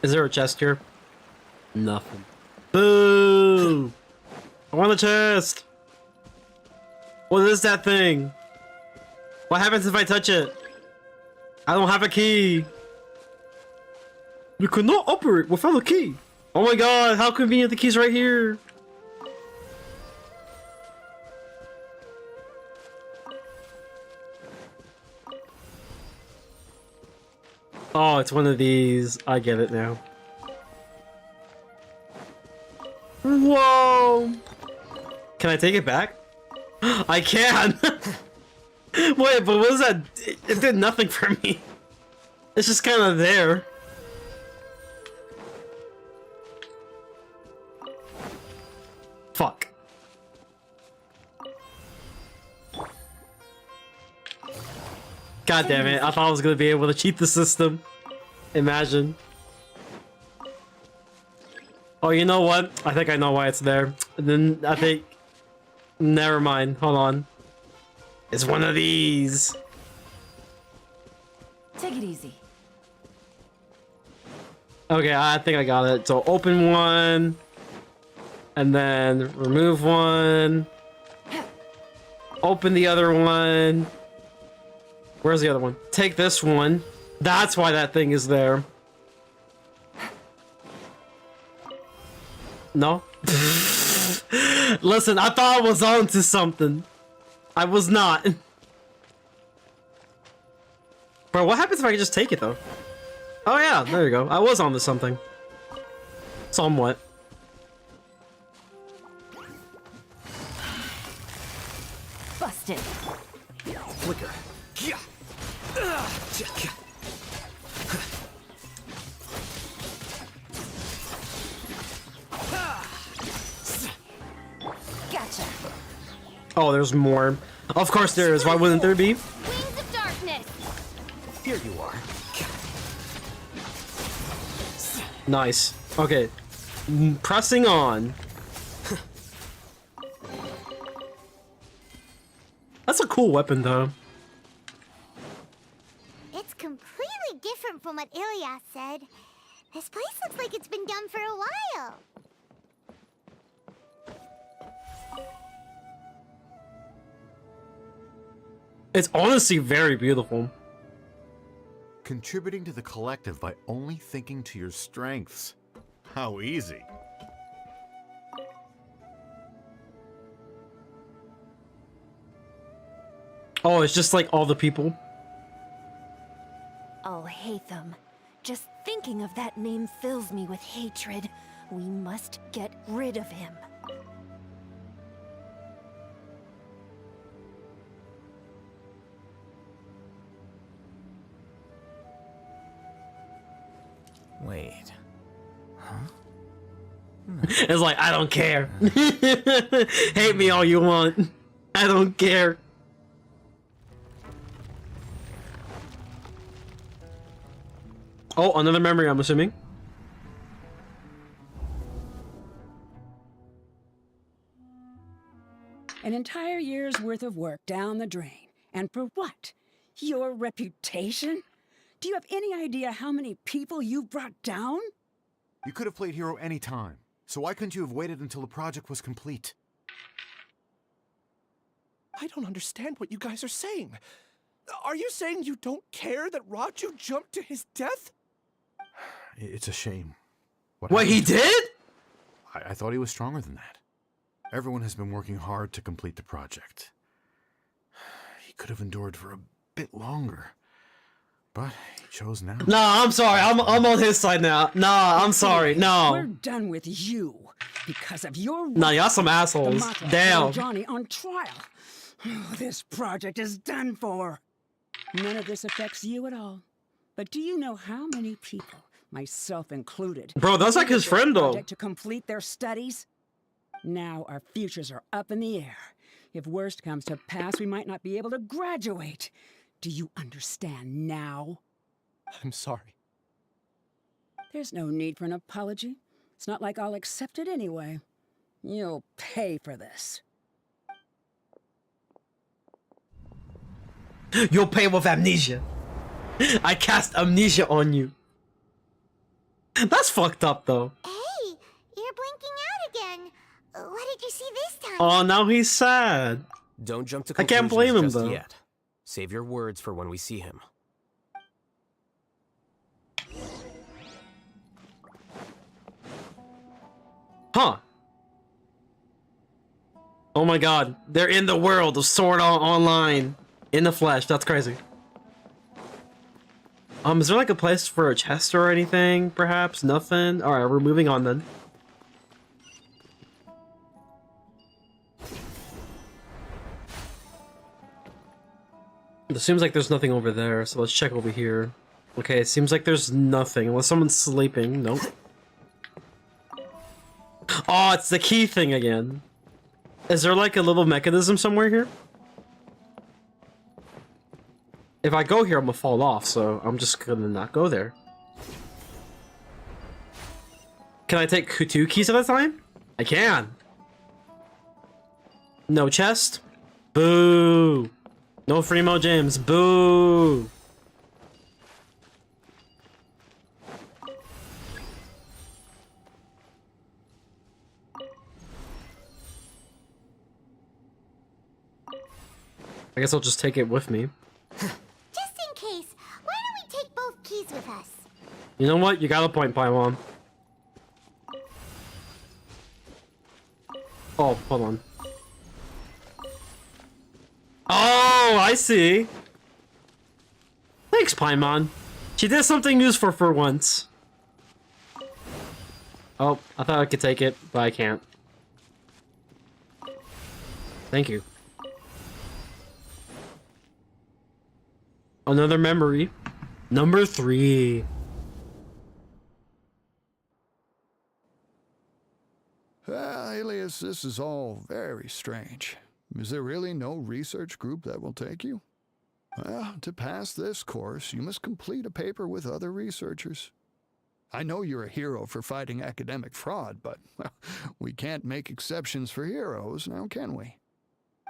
Is there a chest here? Nothing. Boo! I want a chest! What is that thing? What happens if I touch it? I don't have a key. You cannot operate without a key. Oh my god, how convenient, the key's right here. Oh, it's one of these. I get it now. Whoa! Can I take it back? I can! Wait, but what was that? It did nothing for me. It's just kind of there. Fuck. God damn it, I thought I was gonna be able to cheat the system. Imagine. Oh, you know what? I think I know why it's there. And then I think... Never mind, hold on. It's one of these. Take it easy. Okay, I think I got it. So open one, and then remove one. Open the other one. Where's the other one? Take this one. That's why that thing is there. No? Listen, I thought I was on to something. I was not. Bro, what happens if I can just take it, though? Oh, yeah, there you go. I was on to something. Somewhat. Busted. Flicker. Gotcha. Oh, there's more. Of course there is. Why wouldn't there be? Wings of darkness. Here you are. Nice. Okay. Pressing on. That's a cool weapon, though. It's completely different from what Ilias said. This place looks like it's been done for a while. It's honestly very beautiful. Contributing to the collective by only thinking to your strengths. How easy. Oh, it's just like all the people. I'll hate them. Just thinking of that name fills me with hatred. We must get rid of him. Wait. Huh? It's like, I don't care. Hate me all you want. I don't care. Oh, another memory, I'm assuming. An entire year's worth of work down the drain. And for what? Your reputation? Do you have any idea how many people you've brought down? You could have played hero any time, so why couldn't you have waited until the project was complete? I don't understand what you guys are saying. Are you saying you don't care that Raju jumped to his death? It's a shame. What, he did? I thought he was stronger than that. Everyone has been working hard to complete the project. He could have endured for a bit longer. But he chose now. Nah, I'm sorry. I'm on his side now. Nah, I'm sorry. We're No. done with you because of your Nah, y'all some the assholes. Mata Damn. held Johnny on trial. This project is done for. None of this affects you at all. But do you know how many people, myself included, Bro, that's like his this friend, though. project to complete their studies? Now our futures are up in the air. If worst comes to pass, we might not be able to graduate. Do you understand now? I'm sorry. There's no need for an apology. It's not like I'll accept it anyway. You'll pay for this. You'll pay with amnesia. I cast amnesia on you. That's fucked up, though. Hey, you're blinking out again. What did you see this time? Oh, now he's sad. Don't jump to I conclusions can't blame him, just though. yet. Save your words for when we see him. Huh. Oh my god. They're in the world of Sword Art Online. In the flesh. That's crazy. Is there like a place for a chest or anything, perhaps? Nothing? Alright, we're moving on then. It seems like there's nothing over there, so let's check over here. Okay, it seems like there's nothing, unless someone's sleeping. Nope. Oh, it's the key thing again. Is there like a little mechanism somewhere here? If I go here, I'm gonna fall off, so I'm just gonna not go there. Can I take 2 keys at a time? I can. No chest? Boo! No free mo gems. Boo! I guess I'll just take it with me. Just in case, why don't we take both keys with us? You know what? You got a point, Paimon. Oh, hold on. Oh, I see. Thanks, Paimon. She did something useful for once. Oh, I thought I could take it, but I can't. Thank you. Another memory. Number 3. Alias, this is all very strange. Is there really no research group that will take you? Well, to pass this course, you must complete a paper with other researchers. I know you're a hero for fighting academic fraud, but well, we can't make exceptions for heroes, now can we?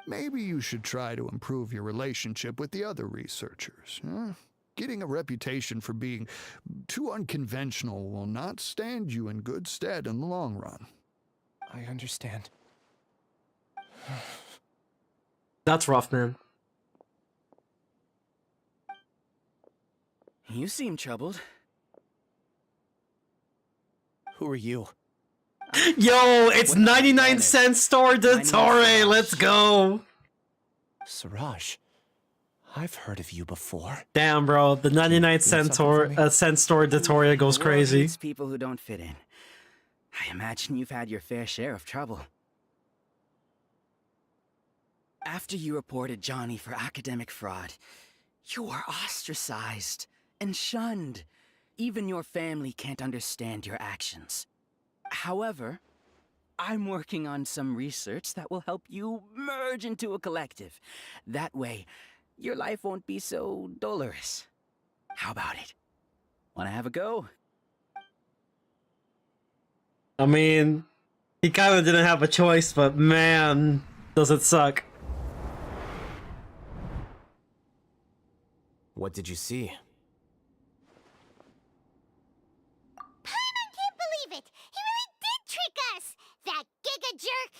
Maybe you should try to improve your relationship with the other researchers. Getting a reputation for being too unconventional will not stand you in good stead in the long run. I understand. That's rough, man. You seem troubled. Who are you? Yo, it's 99-cent store Dottore. Let's go. Siraj, I've heard of you before. Damn, bro, the 99-cent store Dottore goes crazy. It's people who don't fit in. I imagine you've had your fair share of trouble. After you reported Johnny for academic fraud, you were ostracized and shunned. Even your family can't understand your actions. However, I'm working on some research that will help you merge into a collective. That way, your life won't be so dolorous. How about it? Wanna have a go? I mean, he kind of didn't have a choice, but man, does it suck. What did you see? Paimon can't believe it! He really did trick us! That giga jerk!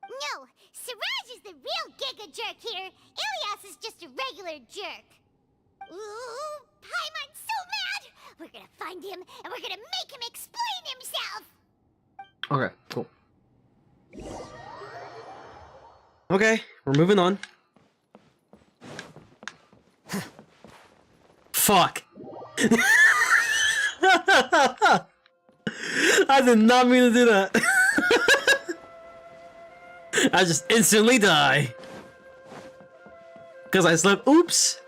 No, Siraj is the real giga jerk here. Ilias is just a regular jerk. Ooh, Paimon's so mad! We're gonna find him, and we're gonna make him explain himself! Okay, cool. Okay, we're moving on. Fuck. I did not mean to do that. I just instantly die. Because I slipped. Oops.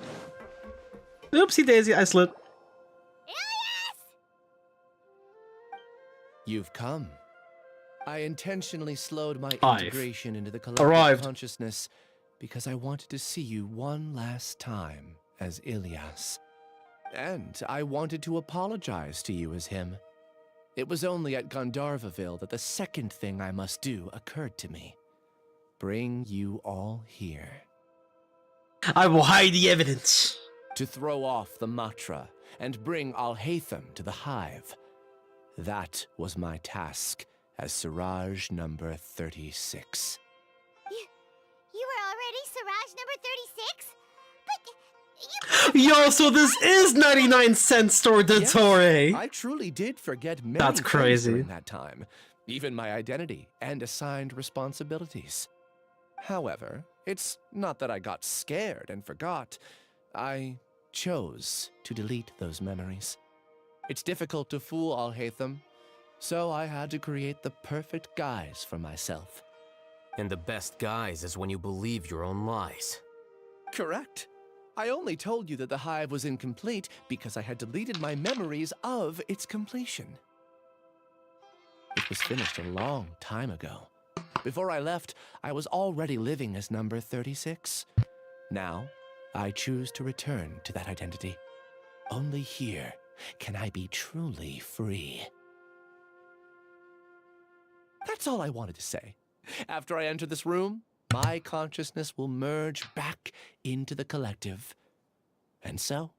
Oopsie daisy, I slipped. You've come. I intentionally slowed my I've integration into the collective arrived. consciousness because I wanted to see you one last time as Ilias. And I wanted to apologize to you as him. It was only at Gandharvaville that the second thing I must do occurred to me. Bring you all here. I will hide the evidence. To throw off the Matra and bring Alhaitham to the hive. That was my task as Siraj number 36. You were already Siraj number 36? But Yo, so this is 99-cent store Dottore. Yes, I truly did forget many That's things crazy. during that time, even my identity and assigned responsibilities. However, it's not that I got scared and forgot. I chose to delete those memories. It's difficult to fool Alhaitham, so I had to create the perfect guise for myself. And the best guise is when you believe your own lies. Correct. I only told you that the hive was incomplete because I had deleted my memories of its completion. It was finished a long time ago. Before I left, I was already living as number 36. Now, I choose to return to that identity. Only here can I be truly free. That's all I wanted to say. After I enter this room, my consciousness will merge back into the collective. And so,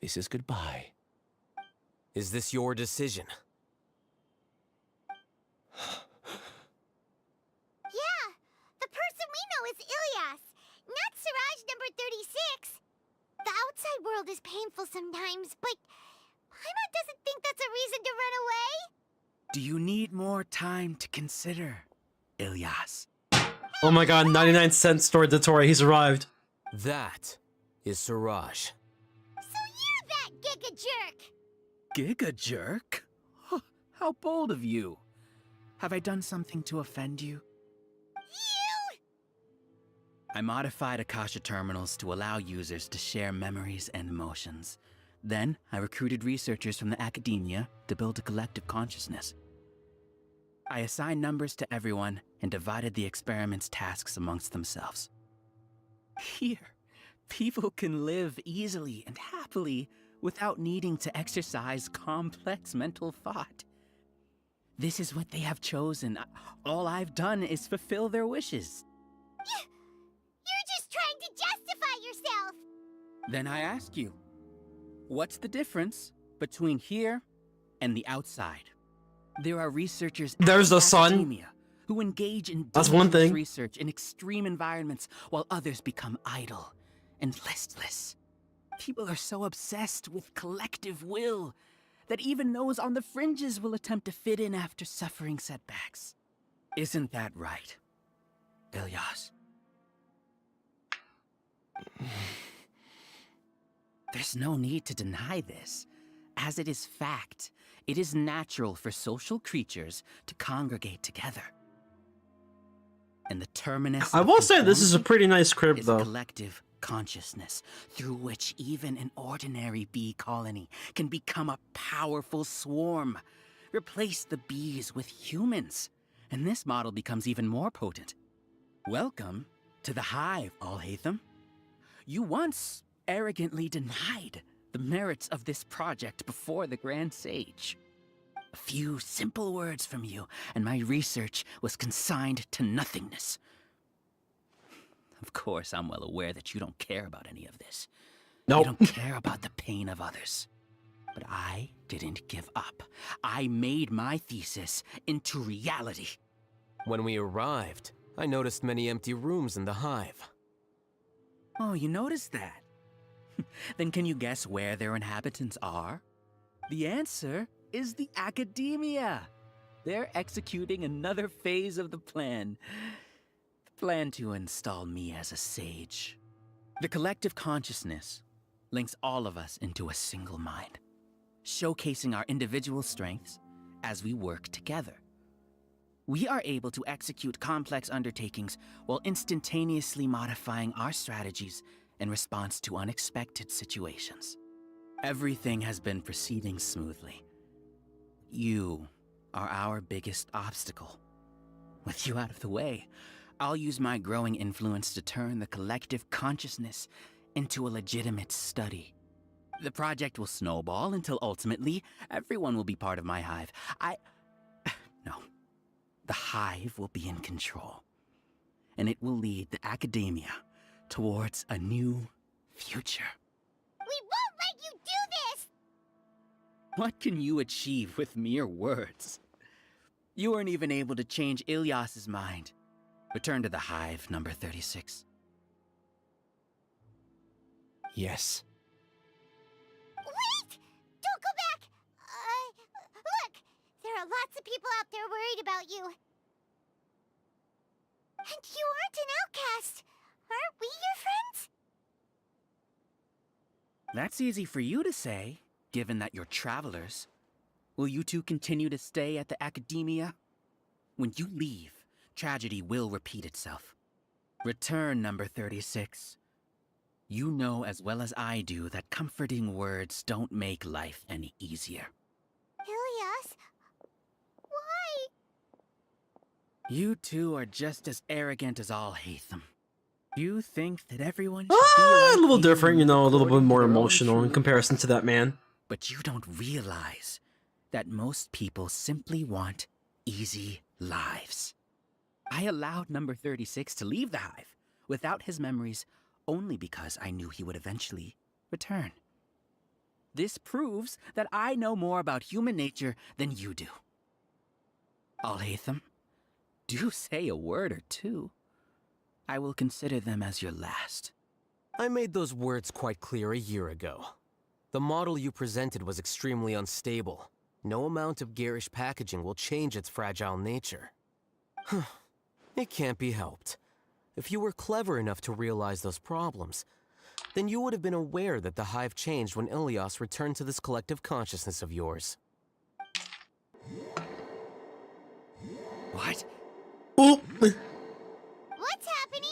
this is goodbye. Is this your decision? yeah, the person we know is Ilias. Not Siraj number 36. The outside world is painful sometimes, but Paimon doesn't think that's a reason to run away. Do you need more time to consider, Ilyas? Oh my god, 99-cent store Dottore, he's arrived. That is Siraj. So you're that Giga Jerk! Giga jerk? Huh, how bold of you. Have I done something to offend you? You! I modified Akasha terminals to allow users to share memories and emotions. Then, I recruited researchers from the academia to build a collective consciousness. I assigned numbers to everyone and divided the experiment's tasks amongst themselves. Here, people can live easily and happily without needing to exercise complex mental thought. This is what they have chosen. All I've done is fulfill their wishes. You're just trying to justify yourself! Then I ask you, what's the difference between here and the outside? There are researchers There's the sun. academia who engage in That's one dangerous thing. research in extreme environments while others become idle and listless. People are so obsessed with collective will that even those on the fringes will attempt to fit in after suffering setbacks. Isn't that right, Ilyas? There's no need to deny this, as it is fact. It is natural for social creatures to congregate together. And the terminus I of will say this is a conformity pretty nice crib, is though. a collective consciousness through which even an ordinary bee colony can become a powerful swarm. Replace the bees with humans, and this model becomes even more potent. Welcome to the hive, Alhaitham. You once arrogantly denied the merits of this project before the Grand Sage. A few simple words from you, and my research was consigned to nothingness. Of course, I'm well aware that you don't care about any of this. Nope. You don't care about the pain of others. But I didn't give up. I made my thesis into reality. When we arrived, I noticed many empty rooms in the hive. Oh, you noticed that? Then can you guess where their inhabitants are? The answer is the academia. They're executing another phase of the plan. The plan to install me as a sage. The collective consciousness links all of us into a single mind, showcasing our individual strengths as we work together. We are able to execute complex undertakings while instantaneously modifying our strategies in response to unexpected situations. Everything has been proceeding smoothly. You are our biggest obstacle. With you out of the way, I'll use my growing influence to turn the collective consciousness into a legitimate study. The project will snowball until ultimately everyone will be part of my hive. No. The hive will be in control, and it will lead the academia towards a new future. We won't let you do this! What can you achieve with mere words? You weren't even able to change Ilyas's mind. Return to the hive, number 36. Yes. Wait! Don't go back! Look! There are lots of people out there worried about you. And you aren't an outcast. Aren't we your friends? That's easy for you to say, given that you're travelers. Will you two continue to stay at the academia? When you leave, tragedy will repeat itself. Return, number 36. You know as well as I do that comforting words don't make life any easier. Ilyas? Why? You two are just as arrogant as Alhaitham. You think that everyone should be like A little you different, you know, a little bit according to more their own emotional in truth. comparison to that man. But you don't realize that most people simply want easy lives. I allowed number 36 to leave the hive without his memories only because I knew he would eventually return. This proves that I know more about human nature than you do. Alhaitham, do say a word or two. I will consider them as your last. I made those words quite clear a year ago. The model you presented was extremely unstable. No amount of garish packaging will change its fragile nature. It can't be helped. If you were clever enough to realize those problems, then you would have been aware that the Hive changed when Ilias returned to this collective consciousness of yours. What? Oop! What's happening?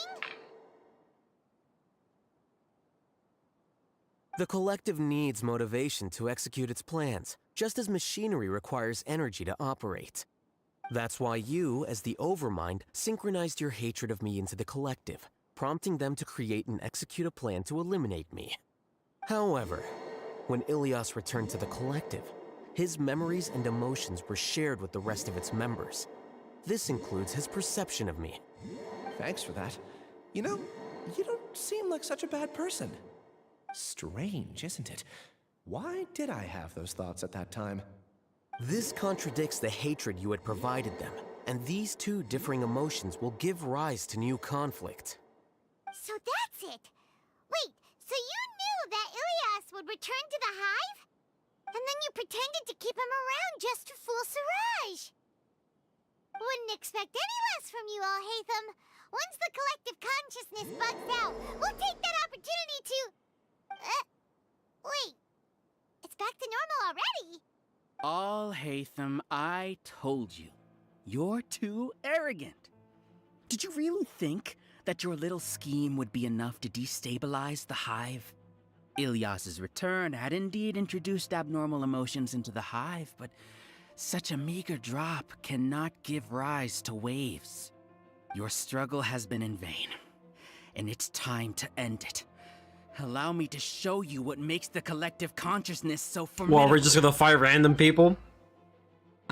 The collective needs motivation to execute its plans, just as machinery requires energy to operate. That's why you, as the Overmind, synchronized your hatred of me into the collective, prompting them to create and execute a plan to eliminate me. However, when Ilias returned to the collective, his memories and emotions were shared with the rest of its members. This includes his perception of me. Thanks for that. You know, you don't seem like such a bad person. Strange, isn't it? Why did I have those thoughts at that time? This contradicts the hatred you had provided them, and these two differing emotions will give rise to new conflict. So that's it. Wait, so you knew that Ilias would return to the Hive? And then you pretended to keep him around just to fool Siraj. Wouldn't expect any less from you all, Hatham. Once the collective consciousness bugs out, we'll take that opportunity to... wait. It's back to normal already. All Hatham, I told you. You're too arrogant. Did you really think that your little scheme would be enough to destabilize the Hive? Ilias's return had indeed introduced abnormal emotions into the Hive, but such a meager drop cannot give rise to waves. Your struggle has been in vain, and it's time to end it. Allow me to show you what makes the collective consciousness so formidable. Well, we're just gonna fight random people?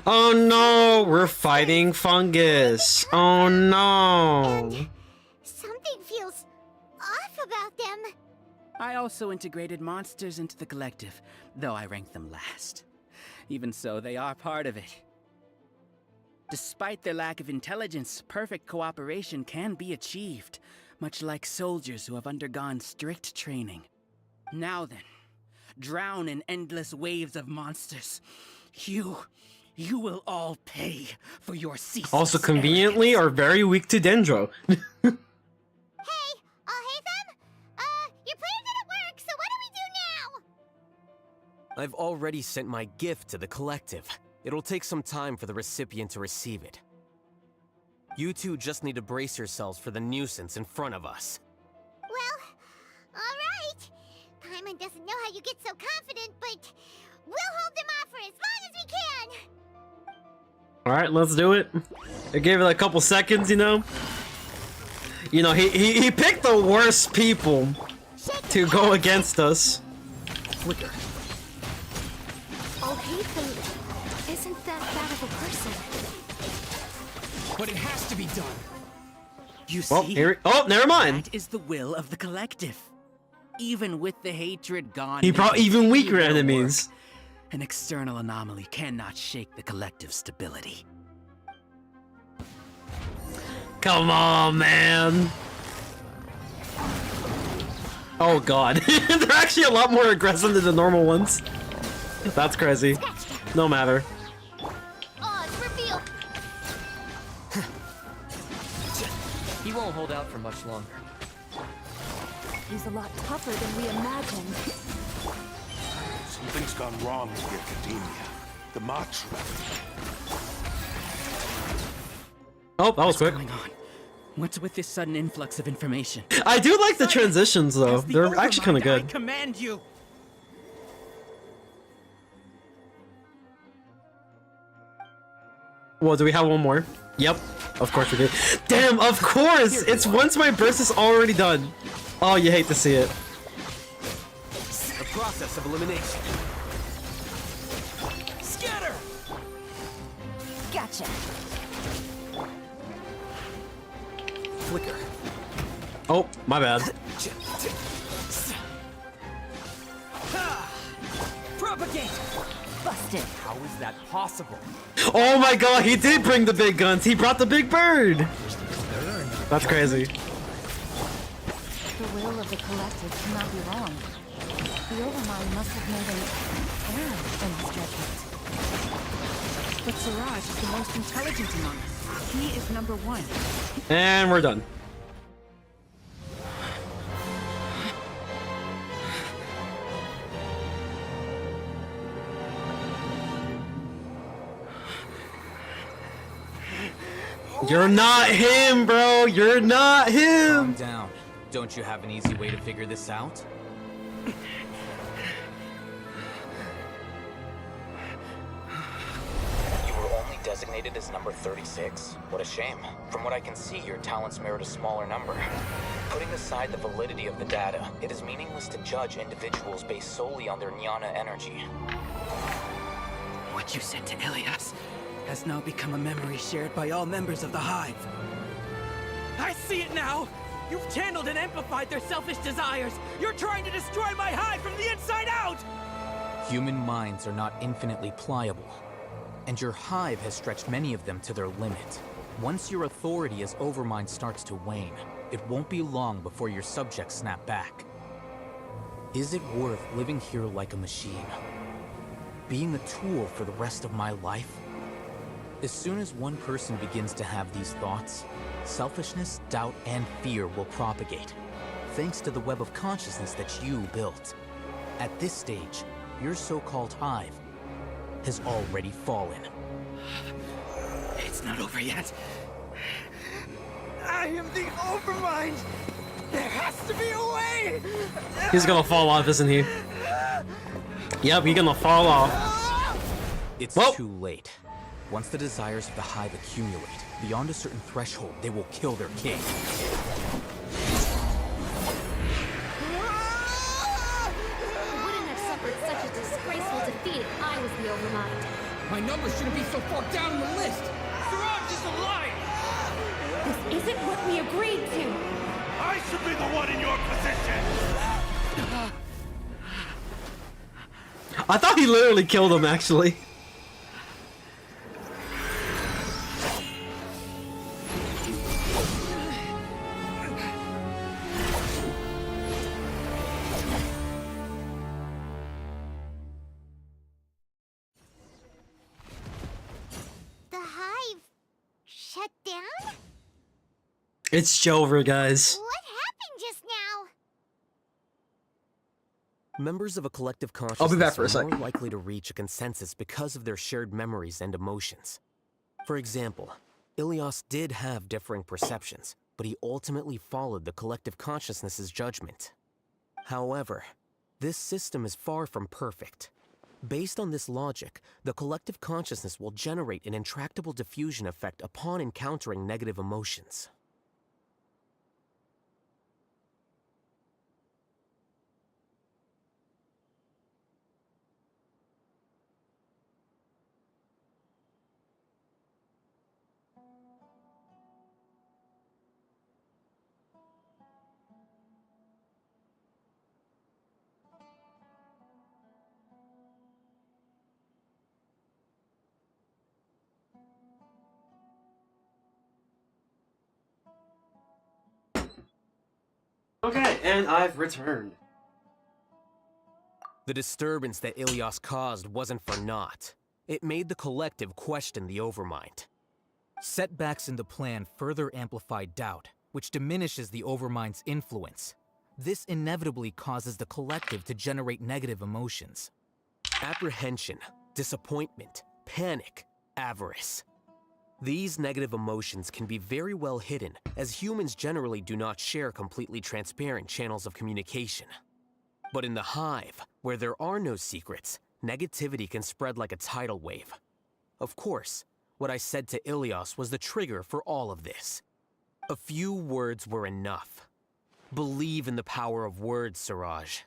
Oh no, we're fighting fungus. Oh no. Something feels off about them. I also integrated monsters into the collective, though I ranked them last. Even so, they are part of it. Despite their lack of intelligence, perfect cooperation can be achieved, much like soldiers who have undergone strict training. Now then, drown in endless waves of monsters. You will all pay for your ceaseless Also conveniently are very weak to Dendro. Hey, Hatham? Your plan didn't work, so what do we do now? I've already sent my gift to the collective. It'll take some time for the recipient to receive it. You two just need to brace yourselves for the nuisance in front of us. Well, alright. Paimon doesn't know how you get so confident, but we'll hold them off for as long as we can. Alright, let's do it. I gave it a couple seconds, you know? You know, he picked the worst people to go against us. Flicker. Oh, Hatham isn't that bad of a person. But it has to be done. You Well, see? oh, never mind. That is the will of the collective. Even with the hatred gone, He brought even weaker will enemies. work. An external anomaly cannot shake the collective stability. Come on, man. Oh god. They're actually a lot more aggressive than the normal ones. That's crazy. No matter. Oh, it's revealed. He won't hold out for much longer. He's a lot tougher than we imagined. Something's gone wrong with the Academia. The March. Oh, that was quick. What's going on? What's with this sudden influx of information? I do like the transitions though. As the They're actually kind of Overmind, I good. command you. Well, do we have one more? Yep. Of course we do. Damn, of course! It's once my burst is already done. Oh, you hate to see it. The process of elimination. Scatter! Gotcha. Flicker. Oh, my bad. Propagate! Busted. How is that possible? Oh my god, he did bring the big guns. He brought the big bird. That's crazy. will of the collective cannot be wrong. The Overmind must have made an error in his judgment. But Siraj is the most intelligent among us. He is number one. And we're done. You're not him, bro. You're not him. Calm down. Don't you have an easy way to figure this out? You were only designated as number 36. What a shame. From what I can see, your talents merit a smaller number. Putting aside the validity of the data, it is meaningless to judge individuals based solely on their jnana energy. What you said to Ilias has now become a memory shared by all members of the Hive. I see it now! You've channeled and amplified their selfish desires! You're trying to destroy my Hive from the inside out! Human minds are not infinitely pliable, and your Hive has stretched many of them to their limit. Once your authority as Overmind starts to wane, it won't be long before your subjects snap back. Is it worth living here like a machine? Being a tool for the rest of my life? As soon as one person begins to have these thoughts, selfishness, doubt, and fear will propagate, thanks to the web of consciousness that you built. At this stage, your so-called Hive has already fallen. It's not over yet. I am the Overmind! There has to be a way! He's gonna fall off, isn't he? Yep, he's gonna fall off. It's too late. Once the desires of the Hive accumulate, beyond a certain threshold, they will kill their king. Wouldn't have suffered such a disgraceful defeat if I was the Overmind. My numbers shouldn't be so far down the list. Siraj is a liar. This isn't what we agreed to. I should be the one in your position. I thought he literally killed him, actually. The Hive shut down? It's Jover, guys. What happened just now? Members of a collective I'll be consciousness back for a are sec. more likely to reach a consensus because of their shared memories and emotions. For example, Ilias did have differing perceptions, but he ultimately followed the collective consciousness's judgment. However, this system is far from perfect. Based on this logic, the collective consciousness will generate an intractable diffusion effect upon encountering negative emotions. Okay, and I've returned. The disturbance that Ilias caused wasn't for naught. It made the collective question the Overmind. Setbacks in the plan further amplify doubt, which diminishes the Overmind's influence. This inevitably causes the collective to generate negative emotions. Apprehension, disappointment, panic, avarice. These negative emotions can be very well hidden, as humans generally do not share completely transparent channels of communication. But in the Hive, where there are no secrets, negativity can spread like a tidal wave. Of course, what I said to Ilias was the trigger for all of this. A few words were enough. Believe in the power of words, Siraj.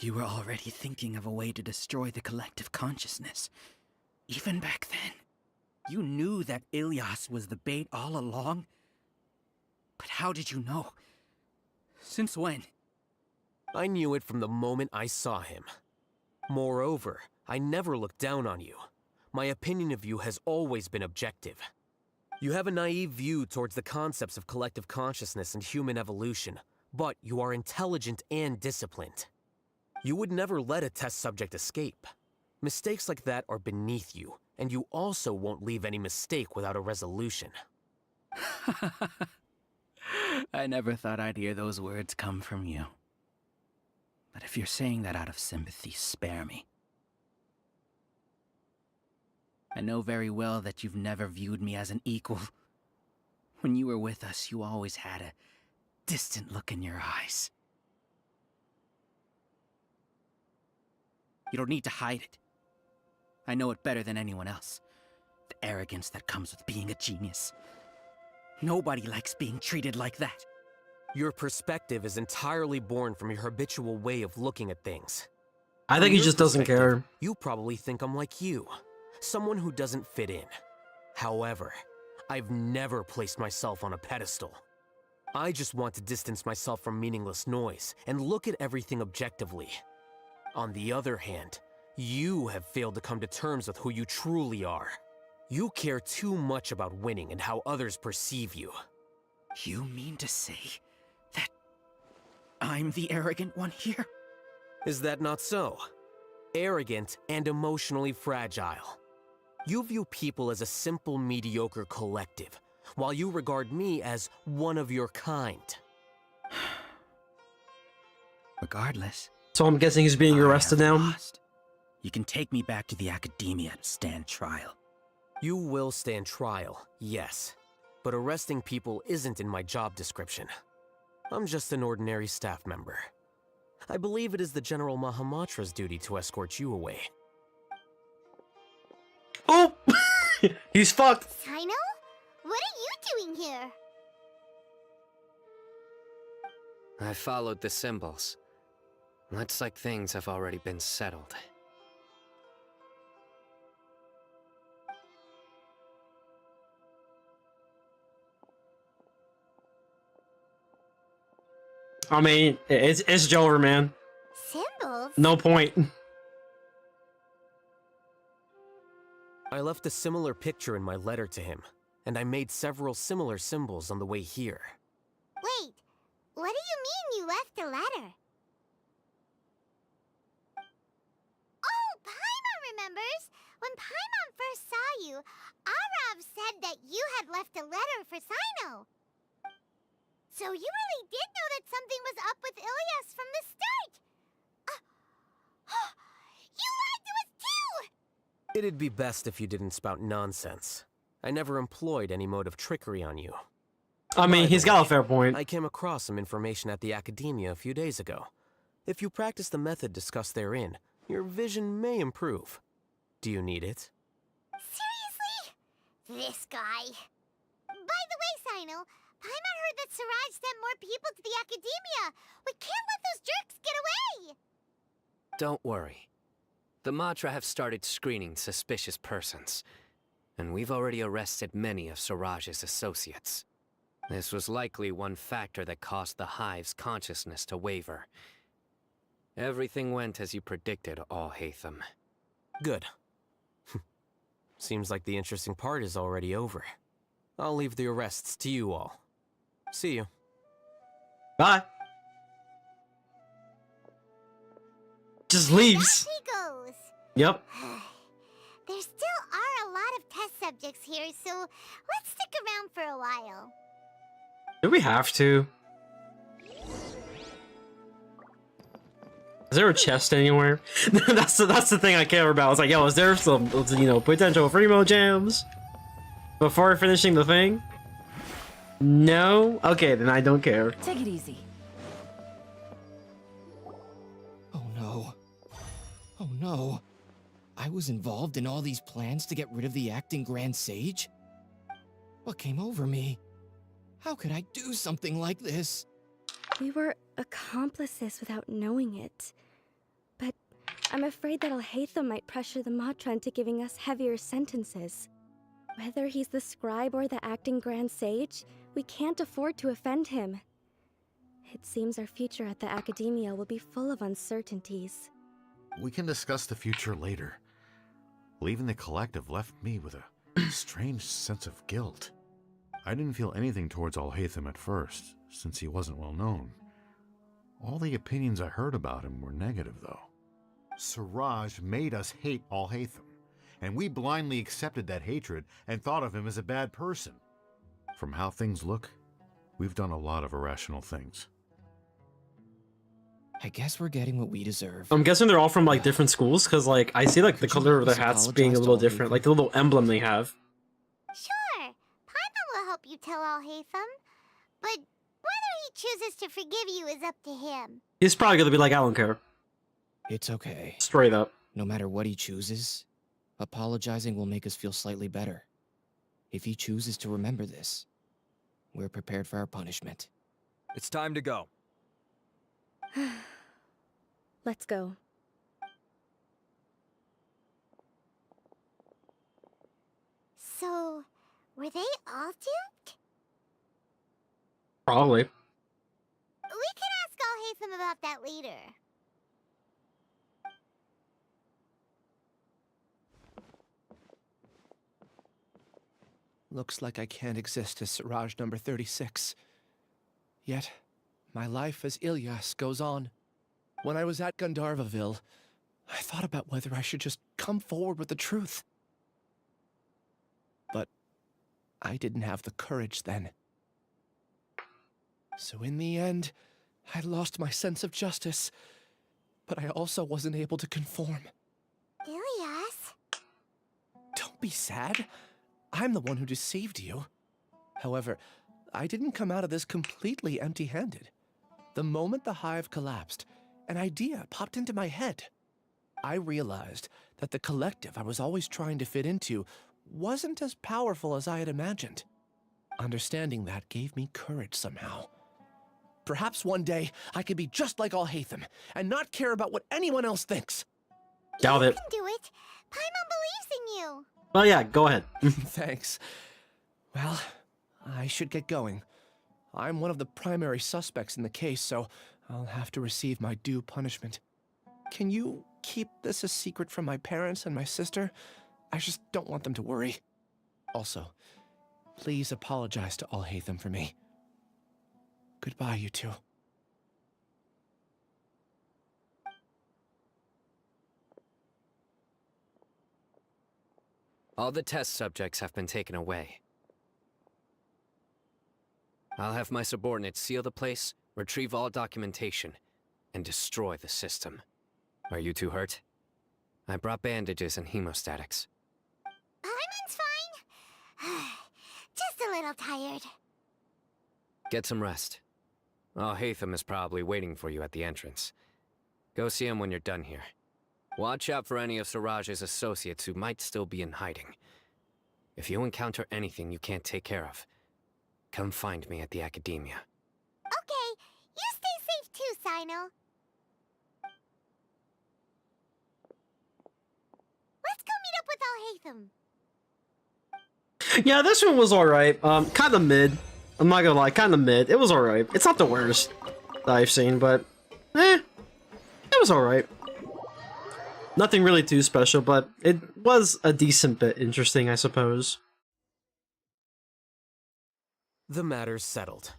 You were already thinking of a way to destroy the collective consciousness. Even back then. You knew that Ilias was the bait all along? But how did you know? Since when? I knew it from the moment I saw him. Moreover, I never looked down on you. My opinion of you has always been objective. You have a naive view towards the concepts of collective consciousness and human evolution, but you are intelligent and disciplined. You would never let a test subject escape. Mistakes like that are beneath you, and you also won't leave any mistake without a resolution. I never thought I'd hear those words come from you. But if you're saying that out of sympathy, spare me. I know very well that you've never viewed me as an equal. When you were with us, you always had a distant look in your eyes. You don't need to hide it. I know it better than anyone else. The arrogance that comes with being a genius. Nobody likes being treated like that. Your perspective is entirely born from your habitual way of looking at things. I think he just doesn't care. You probably think I'm like you, someone who doesn't fit in. However, I've never placed myself on a pedestal. I just want to distance myself from meaningless noise and look at everything objectively. On the other hand, you have failed to come to terms with who you truly are. You care too much about winning and how others perceive you. You mean to say that I'm the arrogant one here? Is that not so? Arrogant and emotionally fragile. You view people as a simple, mediocre collective, while you regard me as one of your kind. Regardless. So I'm guessing he's being arrested now? Lost. You can take me back to the academia and stand trial. You will stand trial, yes. But arresting people isn't in my job description. I'm just an ordinary staff member. I believe it is the General Mahamatra's duty to escort you away. Oh! He's fucked! Sino? What are you doing here? I followed the symbols. Looks like things have already been settled. I mean, it's Jover, man. Symbols? No point. I left a similar picture in my letter to him, and I made several similar symbols on the way here. Wait, what do you mean you left a letter? Oh, Paimon remembers! When Paimon first saw you, Arav said that you had left a letter for Sino. So you really did know that something was up with Ilias from the start! You lied to us too! It'd be best if you didn't spout nonsense. I never employed any mode of trickery on you. I mean, he's got a fair point. I came across some information at the Academia a few days ago. If you practice the method discussed therein, your vision may improve. Do you need it? Seriously? This guy. By the way, Sino, Paimon heard that Siraj sent more people to the Academia. We can't let those jerks get away! Don't worry. The Matra have started screening suspicious persons, and we've already arrested many of Siraj's associates. This was likely one factor that caused the Hive's consciousness to waver. Everything went as you predicted, All-Hatham. Good. Seems like the interesting part is already over. I'll leave the arrests to you all. See you. Bye. Just leaves. Off he goes. Yep. There still are a lot of test subjects here, so let's stick around for a while. Do we have to? Is there a chest anywhere? that's the thing I care about. It's like, yo, is there some, potential Freemo jams before finishing the thing? No? Okay, then I don't care. Take it easy. Oh no. Oh no. I was involved in all these plans to get rid of the acting Grand Sage? What came over me? How could I do something like this? We were accomplices without knowing it. But I'm afraid that Al-Haytham might pressure the Matra into giving us heavier sentences. Whether he's the scribe or the acting Grand Sage, we can't afford to offend him. It seems our future at the Academia will be full of uncertainties. We can discuss the future later. Leaving the collective left me with a strange sense of guilt. I didn't feel anything towards Al-Haytham at first, since he wasn't well known. All the opinions I heard about him were negative, though. Siraj made us hate Alhaitham, and we blindly accepted that hatred and thought of him as a bad person. From how things look, we've done a lot of irrational things. I guess we're getting what we deserve. I'm guessing they're all from like different schools, because like I see like the color of their hats being a little different, like the little emblem they have. Sure, Paimon will help you tell Alhaitham, but whether he chooses to forgive you is up to him. He's probably gonna be like, I don't care. It's okay. Straight up. No matter what he chooses, apologizing will make us feel slightly better. If he chooses to remember this, we're prepared for our punishment. It's time to go. Let's go. So, were they all duped? Probably. We can ask Alhaitham about that later. Looks like I can't exist as Siraj number 36. Yet, my life as Ilyas goes on. When I was at Gandharvaville, I thought about whether I should just come forward with the truth. But I didn't have the courage then. So in the end, I lost my sense of justice, but I also wasn't able to conform. Ilyas? Don't be sad. I'm the one who deceived you. However, I didn't come out of this completely empty-handed. The moment the hive collapsed, an idea popped into my head. I realized that the collective I was always trying to fit into wasn't as powerful as I had imagined. Understanding that gave me courage somehow. Perhaps one day I could be just like Alhaitham and not care about what anyone else thinks. Doubt it. You can do it. Paimon believes in you. Well, yeah, go ahead. Thanks. Well, I should get going. I'm one of the primary suspects in the case, so I'll have to receive my due punishment. Can you keep this a secret from my parents and my sister? I just don't want them to worry. Also, please apologize to Alhaitham for me. Goodbye, you two. All the test subjects have been taken away. I'll have my subordinates seal the place, retrieve all documentation, and destroy the system. Are you two hurt? I brought bandages and hemostatics. Paimon's fine. Just a little tired. Get some rest. Alhaitham is probably waiting for you at the entrance. Go see him when you're done here. Watch out for any of Siraj's associates who might still be in hiding. If you encounter anything you can't take care of, come find me at the academia. Okay, you stay safe too, Sino. Let's go meet up with Alhaitham. Yeah, this one was alright. Kind of mid. I'm not gonna lie, kind of mid. It was alright. It's not the worst that I've seen, but it was alright. Nothing really too special, but it was a decent bit interesting, I suppose. The matter's settled.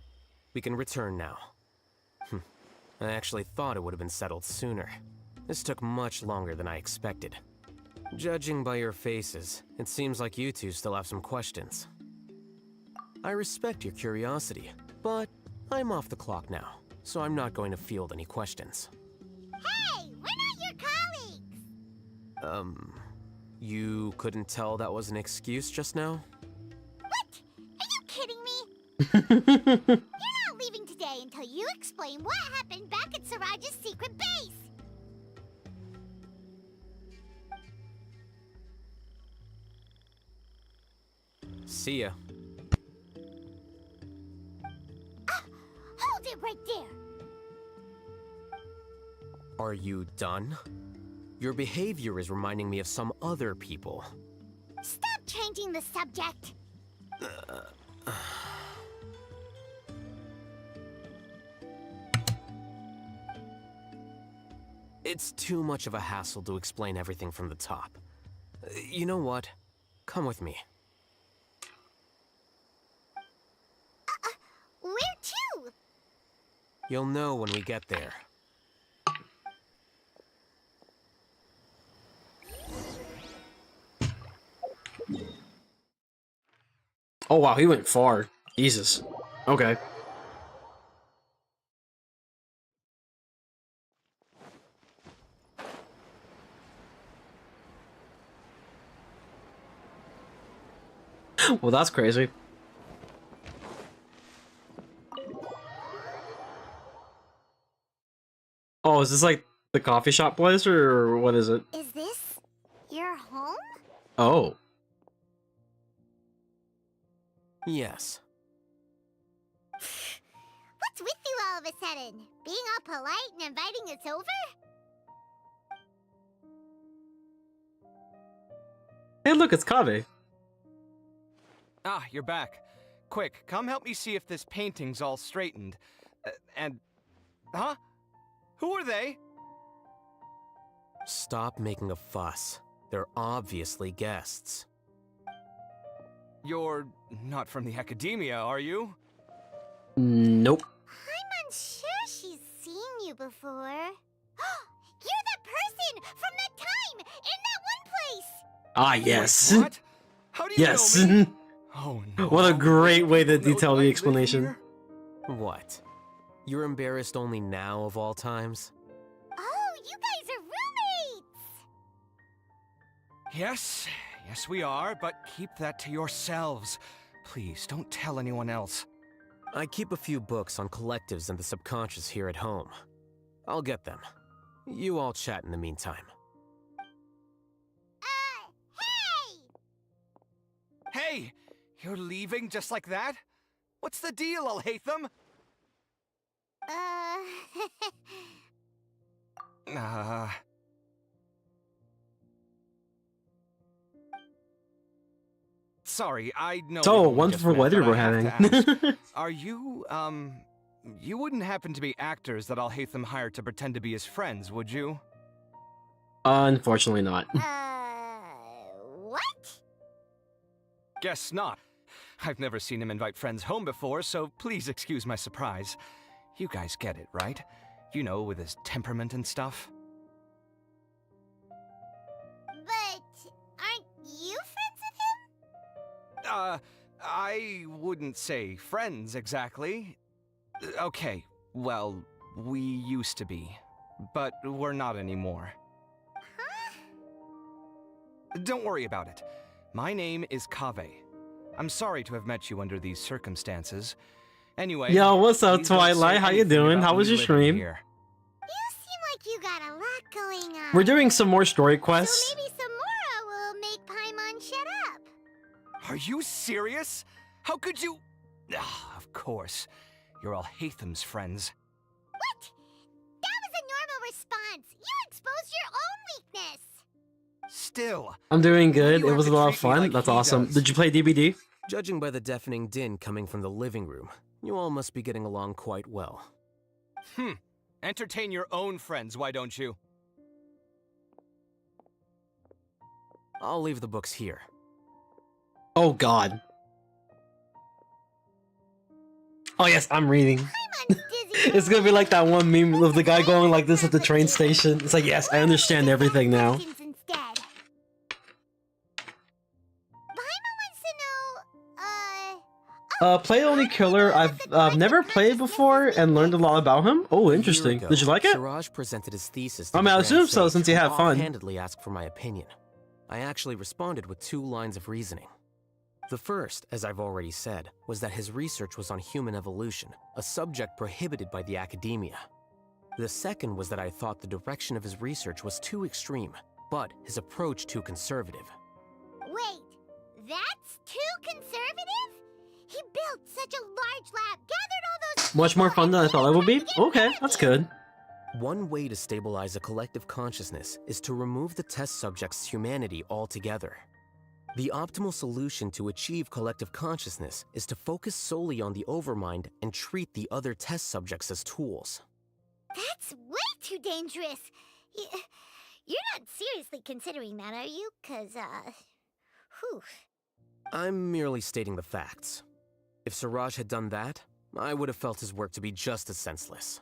We can return now. I actually thought it would have been settled sooner. This took much longer than I expected. Judging by your faces, it seems like you two still have some questions. I respect your curiosity, but I'm off the clock now, so I'm not going to field any questions. Hey, we're not your colleagues! You couldn't tell that was an excuse just now? What? Are you kidding me? You're not leaving today until you explain what happened back at Siraj's secret base! See ya. Hold it right there! Are you done? Your behavior is reminding me of some other people. Stop changing the subject! It's too much of a hassle to explain everything from the top. You know what? Come with me. Where to? You'll know when we get there. Oh wow, he went far. Jesus. Okay. Well, that's crazy. Oh, is this like the coffee shop place or what is it? Is this your home? Oh. Yes. What's with you all of a sudden? Being all polite and inviting us over? Hey, look, it's Kaveh. Ah, you're back. Quick, come help me see if this painting's all straightened. Huh? Who are they? Stop making a fuss. They're obviously guests. You're not from the academia, are you? Nope. I'm unsure she's seen you before. You're that person from that time in that one place! Ah, yes. Wait, what? How do you yes. know me? Oh no. What a great way to detail the explanation. What? You're embarrassed only now of all times? Oh, you guys are roommates! Yes, we are, but keep that to yourselves. Please, don't tell anyone else. I keep a few books on collectives and the subconscious here at home. I'll get them. You all chat in the meantime. Hey! You're leaving just like that? What's the deal, Alhaitham? Sorry, I know. So, we only wonderful just met, weather but we're I have having. to ask, are you, you wouldn't happen to be actors that Alhaitham hired to pretend to be his friends, would you? Unfortunately not. What? Guess not. I've never seen him invite friends home before, so please excuse my surprise. You guys get it, right? You know, with his temperament and stuff. But aren't you friends with him? I wouldn't say friends exactly. Okay, well, we used to be, but we're not anymore. Huh? Don't worry about it. My name is Kaveh. I'm sorry to have met you under these circumstances. Anyway, Yo, what's up, please don't say Twilight? How you anything doing? about How was me your living stream? here. You seem like you got a lot going on. We're doing some more story quests. So maybe Samora will make Paimon shut up. Are you serious? How could you? Ah, of course. You're all Hatham's friends. What? That was a normal response. You exposed your own weakness. Still. I'm doing good. You It have was a to lot of treat me fun. like That's he awesome. does. Did you play DBD? Judging by the deafening din coming from the living room, you all must be getting along quite well. Entertain your own friends, why don't you? I'll leave the books here. Oh god. Oh yes, I'm reading. It's gonna be like that one meme of the guy going like this at the train station. It's like, yes, I understand everything now. Play Only Killer. I've never played before and learned a lot about him. Oh, interesting. Did you like it? Siraj presented his thesis. I mean, I assume so since he had fun. Offhandedly asked for my opinion. I actually responded with 2 lines of reasoning. The first, as I've already said, was that his research was on human evolution, a subject prohibited by the academia. The second was that I thought the direction of his research was too extreme, but his approach too conservative. Wait, that's too conservative? He built such a large lab, gathered all those... Much more fun than I thought it would be. Okay, that's good. One way to stabilize a collective consciousness is to remove the test subject's humanity altogether. The optimal solution to achieve collective consciousness is to focus solely on the overmind and treat the other test subjects as tools. That's way too dangerous. You're not seriously considering that, are you? 'Cause, whew. I'm merely stating the facts. If Siraj had done that, I would have felt his work to be just as senseless.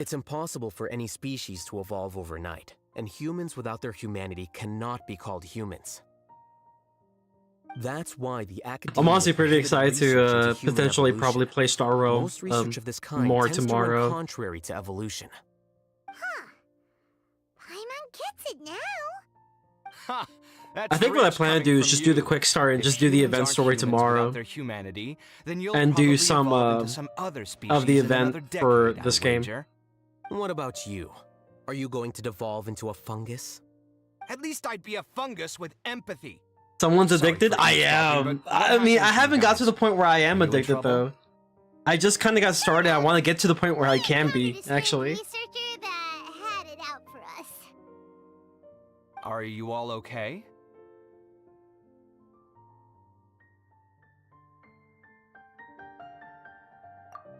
It's impossible for any species to evolve overnight, and humans without their humanity cannot be called humans. That's why the academia... I'm honestly pretty excited to human potentially evolution. probably play Star Row Most research of this kind more tends to tomorrow. run contrary to evolution. Paimon gets it now. Ha! I think what I plan to do is just do the quick start and just do the event story tomorrow, their humanity, then you'll and do probably some evolve into some other of the species in another event for decade, this I'd game. wager. What about you? Are you going to devolve into a fungus? At least I'd be a fungus with empathy. Someone's addicted? I am. I mean, I haven't got to the point where I am addicted though. I just kind of got started. I want to get to the point where I can be, actually. Researcher that had it out for us. Are you all okay?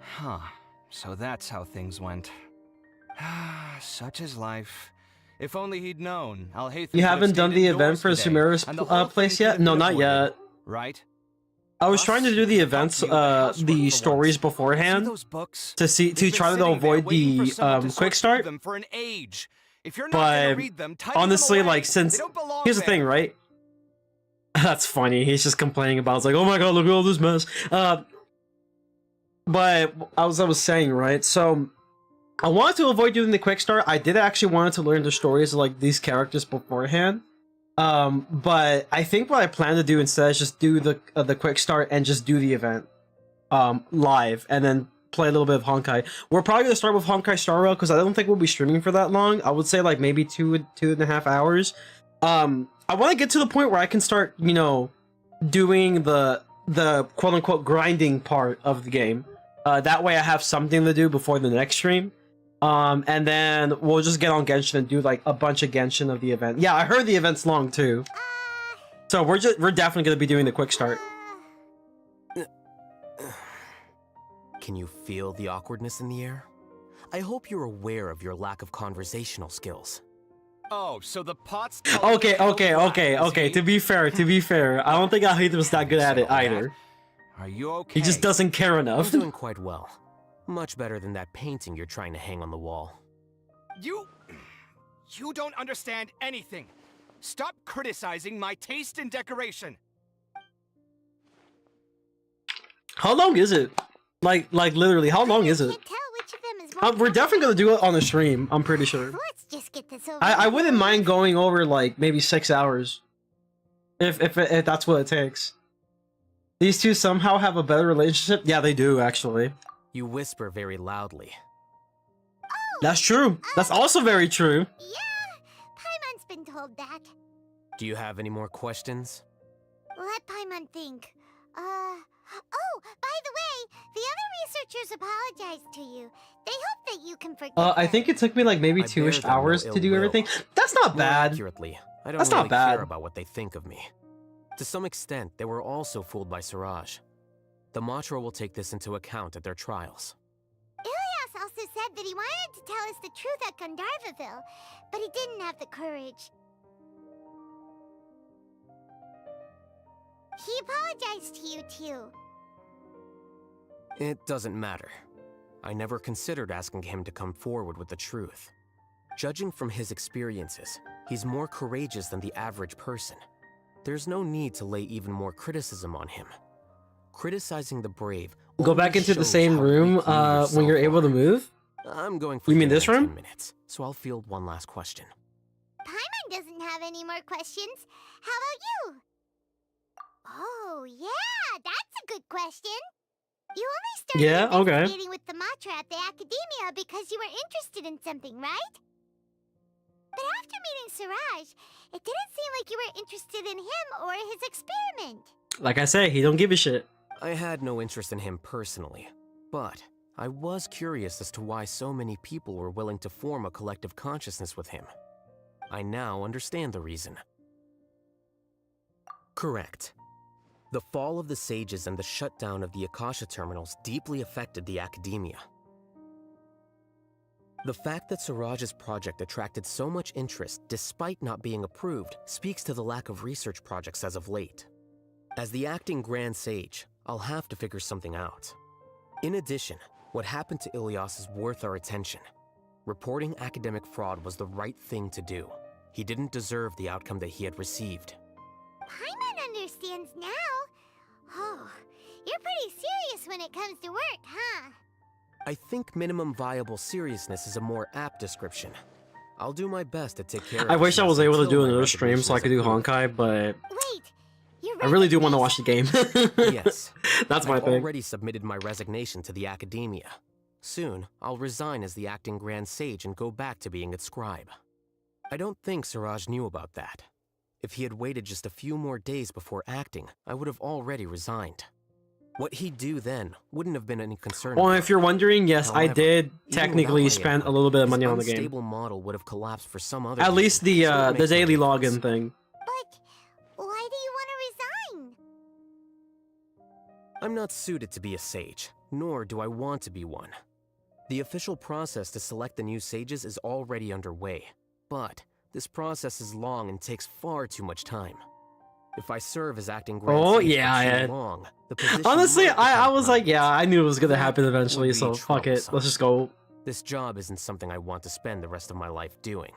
Huh. So that's how things went. Such is life. If only he'd known. You haven't done the event for Sumeru's place yet? No, not yet. Right? I was trying to do the events, the stories beforehand, to try to avoid the quick start. But honestly, like, since here's the thing, right? That's funny. He's just complaining about. It's like, oh my god, look at all this mess. But as I was saying, right? So I wanted to avoid doing the quick start. I did actually want to learn the stories of like these characters beforehand. But I think what I plan to do instead is just do the quick start and just do the event live, and then play a little bit of Honkai. We're probably gonna start with Honkai Star Rail because I don't think we'll be streaming for that long. I would say like maybe 2.5 hours. I want to get to the point where I can start, you know, doing the quote unquote grinding part of the game. That way I have something to do before the next stream. And then we'll just get on Genshin and do like a bunch of Genshin of the event. Yeah, I heard the event's long too. So we're definitely gonna be doing the quick start. Can you feel the awkwardness in the air? I hope you're aware of your lack of conversational skills. Oh, so the pot's... Okay. To be fair, I don't think Ahito was that good at it either. Are you okay? He just doesn't care enough. I'm doing quite well. Much better than that painting you're trying to hang on the wall. You don't understand anything. Stop criticizing my taste in decoration. How long is it? Like literally, how long is it? We're definitely gonna do it on the stream. I'm pretty sure. Let's just get this over. I wouldn't mind going over like maybe 6 hours, if that's what it takes. These two somehow have a better relationship. Yeah, they do actually. You whisper very loudly. That's true. That's also very true. Yeah, Paimon's been told that. Do you have any more questions? Let Paimon think. Oh, by the way, the other researchers apologized to you. They hope that you can forgive I think it took me like maybe 2-ish hours to do everything. That's not bad. Accurately, I don't That's really not bad. care about what they think of me. To some extent, they were also fooled by Siraj. The Matra will take this into account at their trials. Ilias also said that he wanted to tell us the truth at Gandharvaville, but he didn't have the courage. He apologized to you too. It doesn't matter. I never considered asking him to come forward with the truth. Judging from his experiences, he's more courageous than the average person. There's no need to lay even more criticism on him. Criticizing the brave. Go back into the same room when you're able to move? I'm going for You mean this 10 room? minutes, so I'll field one last question. Paimon doesn't have any more questions. How about you? Oh, yeah, that's a good question. You only started investigating with the Matra at the Academia because you were interested in something, right? But after meeting Siraj, it didn't seem like you were interested in him or his experiment. Like I say, he don't give a shit. I had no interest in him personally, but I was curious as to why so many people were willing to form a collective consciousness with him. I now understand the reason. Correct. The fall of the sages and the shutdown of the Akasha terminals deeply affected the Academia. The fact that Siraj's project attracted so much interest despite not being approved speaks to the lack of research projects as of late. As the acting Grand Sage, I'll have to figure something out. In addition, what happened to Ilias is worth our attention. Reporting academic fraud was the right thing to do. He didn't deserve the outcome that he had received. Paimon understands now. Oh, you're pretty serious when it comes to work, huh? I think minimum viable seriousness is a more apt description. I'll do my best to take care of I wish I was able to until do my another stream so I could do resignation is Honkai, but Wait, I really do want to watch the game. approved. Yes. That's my I've thing. already submitted my resignation to the Academia. Soon, I'll resign as the acting Grand Sage and go back to being its scribe. I don't think Siraj knew about that. If he had waited just a few more days before acting, I would have already resigned. What he'd do then wouldn't have been any concern. Well, of if you're wondering, yes, I However, did even technically without my spend a input, little bit of his money on the game. unstable model would have collapsed for some other At least reason, so it the makes no daily difference. login thing. Why do you want to resign? I'm not suited to be a sage, nor do I want to be one. The official process to select the new sages is already underway, but this process is long and takes far too much time. If I serve as acting Grand Sage for too long, the position Honestly, might I become was like, permanent. yeah, I knew it was gonna happen That eventually, would be so fuck it. troublesome. Let's just go. This job isn't something I want to spend the rest of my life doing.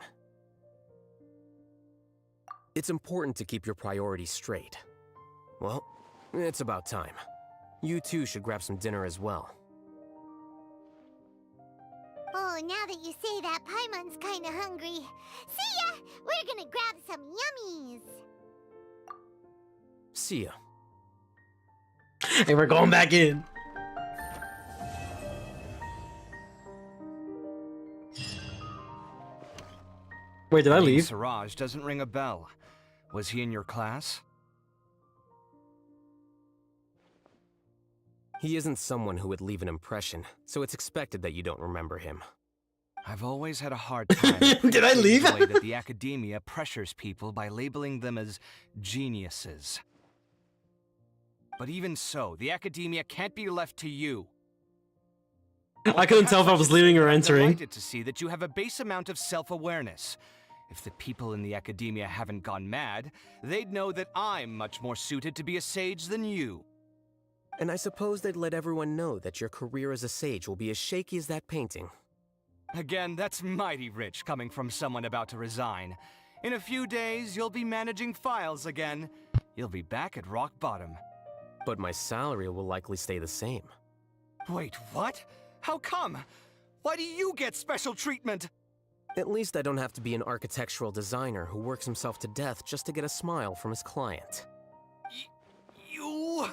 It's important to keep your priorities straight. Well, it's about time. You two should grab some dinner as well. Oh, now that you say that, Paimon's kinda hungry. See ya! We're gonna grab some yummies! See ya. Hey, we're going back in. Wait, did I Name leave? Siraj doesn't ring a bell. Was he in your class? He isn't someone who would leave an impression, so it's expected that you don't remember him. I've always had a hard time Did I leave? the way that the academia pressures people by labeling them as geniuses. But even so, the academia can't be left to you. I couldn't tell if I was leaving or I'm entering. delighted to see that you have a base amount of self-awareness. If the people in the academia haven't gone mad, they'd know that I'm much more suited to be a sage than you. And I suppose they'd let everyone know that your career as a sage will be as shaky as that painting. Again, that's mighty rich coming from someone about to resign. In a few days, you'll be managing files again. You'll be back at rock bottom. But my salary will likely stay the same. Wait, what? How come? Why do you get special treatment? At least I don't have to be an architectural designer who works himself to death just to get a smile from his client. You...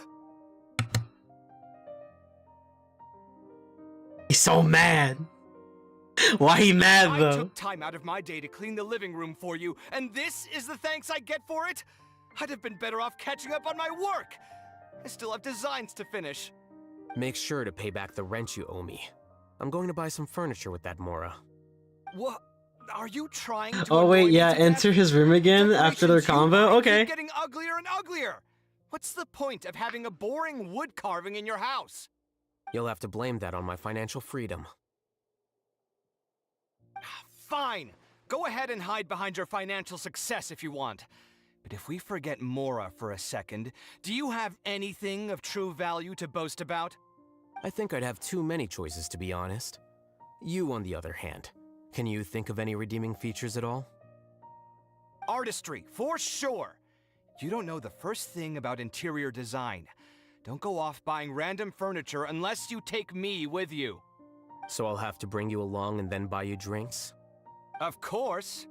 He's so mad. Why he mad I though? took time out of my day to clean the living room for you, and this is the thanks I get for it? I'd have been better off catching up on my work. I still have designs to finish. Make sure to pay back the rent you owe me. I'm going to buy some furniture with that Mora. What? Are you trying to Oh wait, annoy me yeah, to enter death? his room again after their Decorations you combo? buy Okay. keep getting uglier and uglier. What's the point of having a boring wood carving in your house? You'll have to blame that on my financial freedom. Fine. Go ahead and hide behind your financial success if you want. But if we forget Mora for a second, do you have anything of true value to boast about? I think I'd have too many choices, to be honest. You, on the other hand, can you think of any redeeming features at all? Artistry, for sure. You don't know the first thing about interior design. Don't go off buying random furniture unless you take me with you. So I'll have to bring you along and then buy you drinks? Of course.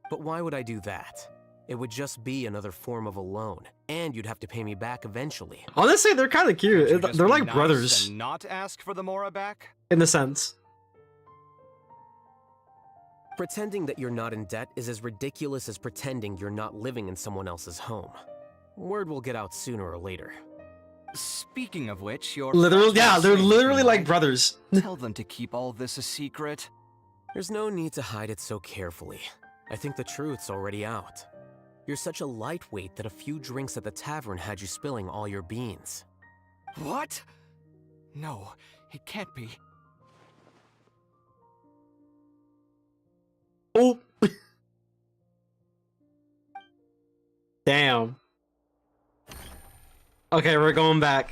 But why would I do that? It would just be another form of a loan, and you'd have to pay me back eventually. Honestly, they're kind of cute. Can't you just They're be like nice brothers and not ask for the Mora back? in a sense. Pretending that you're not in debt is as ridiculous as pretending you're not living in someone else's home. Word will get out sooner or later. Speaking of which, your Literally, yeah, flashbacks they're make me literally like like- brothers. Tell them to keep all this a secret. There's no need to hide it so carefully. I think the truth's already out. You're such a lightweight that a few drinks at the tavern had you spilling all your beans. What? No, it can't be. Oh. Damn. Okay, we're going back.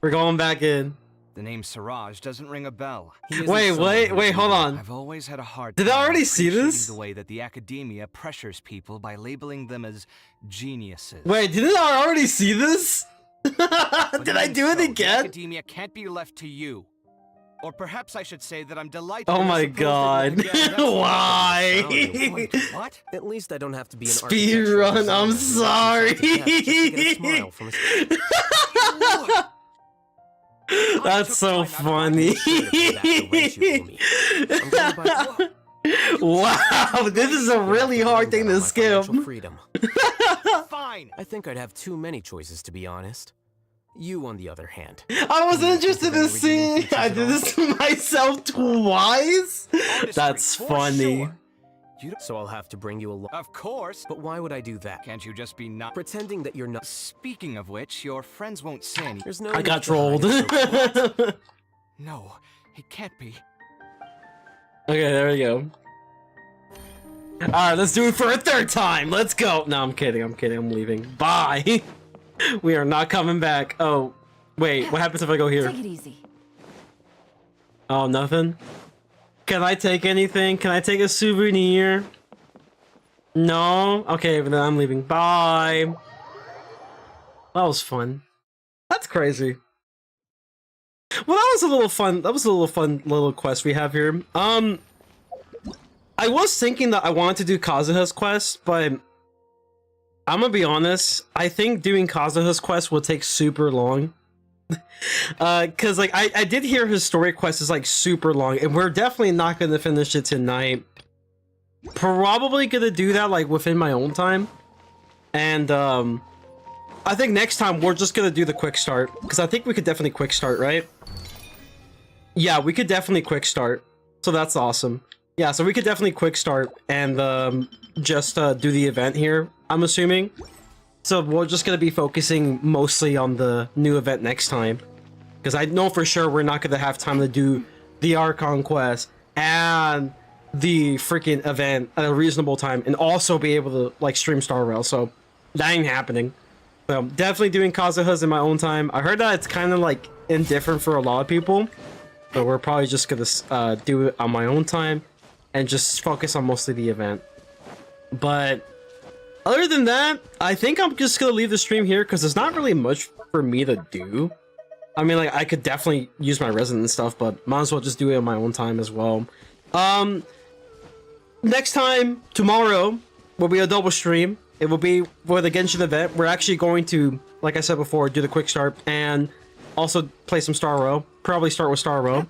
We're going back in. The name Siraj doesn't ring a bell. Wait, hold on. I've always had a hard Did time I already see appreciating this? the way that the academia pressures people by labeling them as geniuses. Wait, didn't I already see this? Did I do it again? Academia can't be left to you. Or perhaps I should say that I'm delighted. Oh my god. Why? Wait, what? At least I don't have to be an Speed run, I'm sorry. That's so funny. Wow, this is a really hard thing to skip. Fine. I think I'd have too many choices, to be honest. You, on the other hand. I was interested in seeing. I did this to myself twice. That's funny. So I'll have to bring you along. Of course. But why would I do that? Can't you just be not pretending that you're not? Speaking of which, your friends won't say anything. There's no. I got trolled. No, it can't be. Okay, there we go. Alright, let's do it for a third time. Let's go. No, I'm kidding. I'm leaving. Bye. We are not coming back. Oh, wait. What happens if I go here? Take it easy. Oh, nothing? Can I take anything? Can I take a souvenir? No? Okay, but then I'm leaving. Bye. That was fun. That's crazy. Well, that was a little fun. That was a little fun little quest we have here. I was thinking that I wanted to do Kazuha's quest, but I'm gonna be honest. I think doing Kazuha's quest will take super long. Cause like I did hear his story quest is like super long, and we're definitely not gonna finish it tonight. Probably gonna do that like within my own time, and I think next time we're just gonna do the quick start, because I think we could definitely quick start, right? Yeah, we could definitely quick start, so that's awesome. Yeah, so we could definitely quick start and just do the event here, I'm assuming. So we're just gonna be focusing mostly on the new event next time, because I know for sure we're not gonna have time to do the Archon quest and the freaking event at a reasonable time, and also be able to like stream Star Rail. So that ain't happening. So definitely doing Kazuha's in my own time. I heard that it's kind of like indifferent for a lot of people, but we're probably just gonna do it on my own time and just focus on mostly the event. But other than that, I think I'm just gonna leave the stream here because there's not really much for me to do. I mean, like, I could definitely use my resin and stuff, but might as well just do it on my own time as well. Next time, tomorrow, will be a double stream. It will be for the Genshin event. We're actually going to, like I said before, do the quick start and also play some Star Rail. Probably start with Star Rail.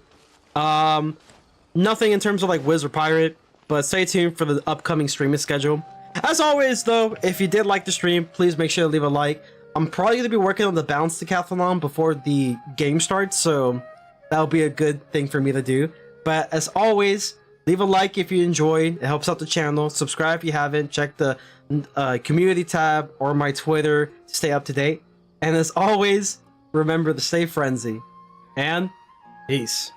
Nothing in terms of like Wiz or Pirate, but stay tuned for the upcoming streaming schedule. As always, though, if you did like the stream, please make sure to leave a like. I'm probably going to be working on the Balance Decathlon before the game starts, so that'll be a good thing for me to do. But as always, leave a like if you enjoyed. It helps out the channel. Subscribe if you haven't. Check the community tab or my Twitter to stay up to date. And as always, remember to stay frenzy. And peace.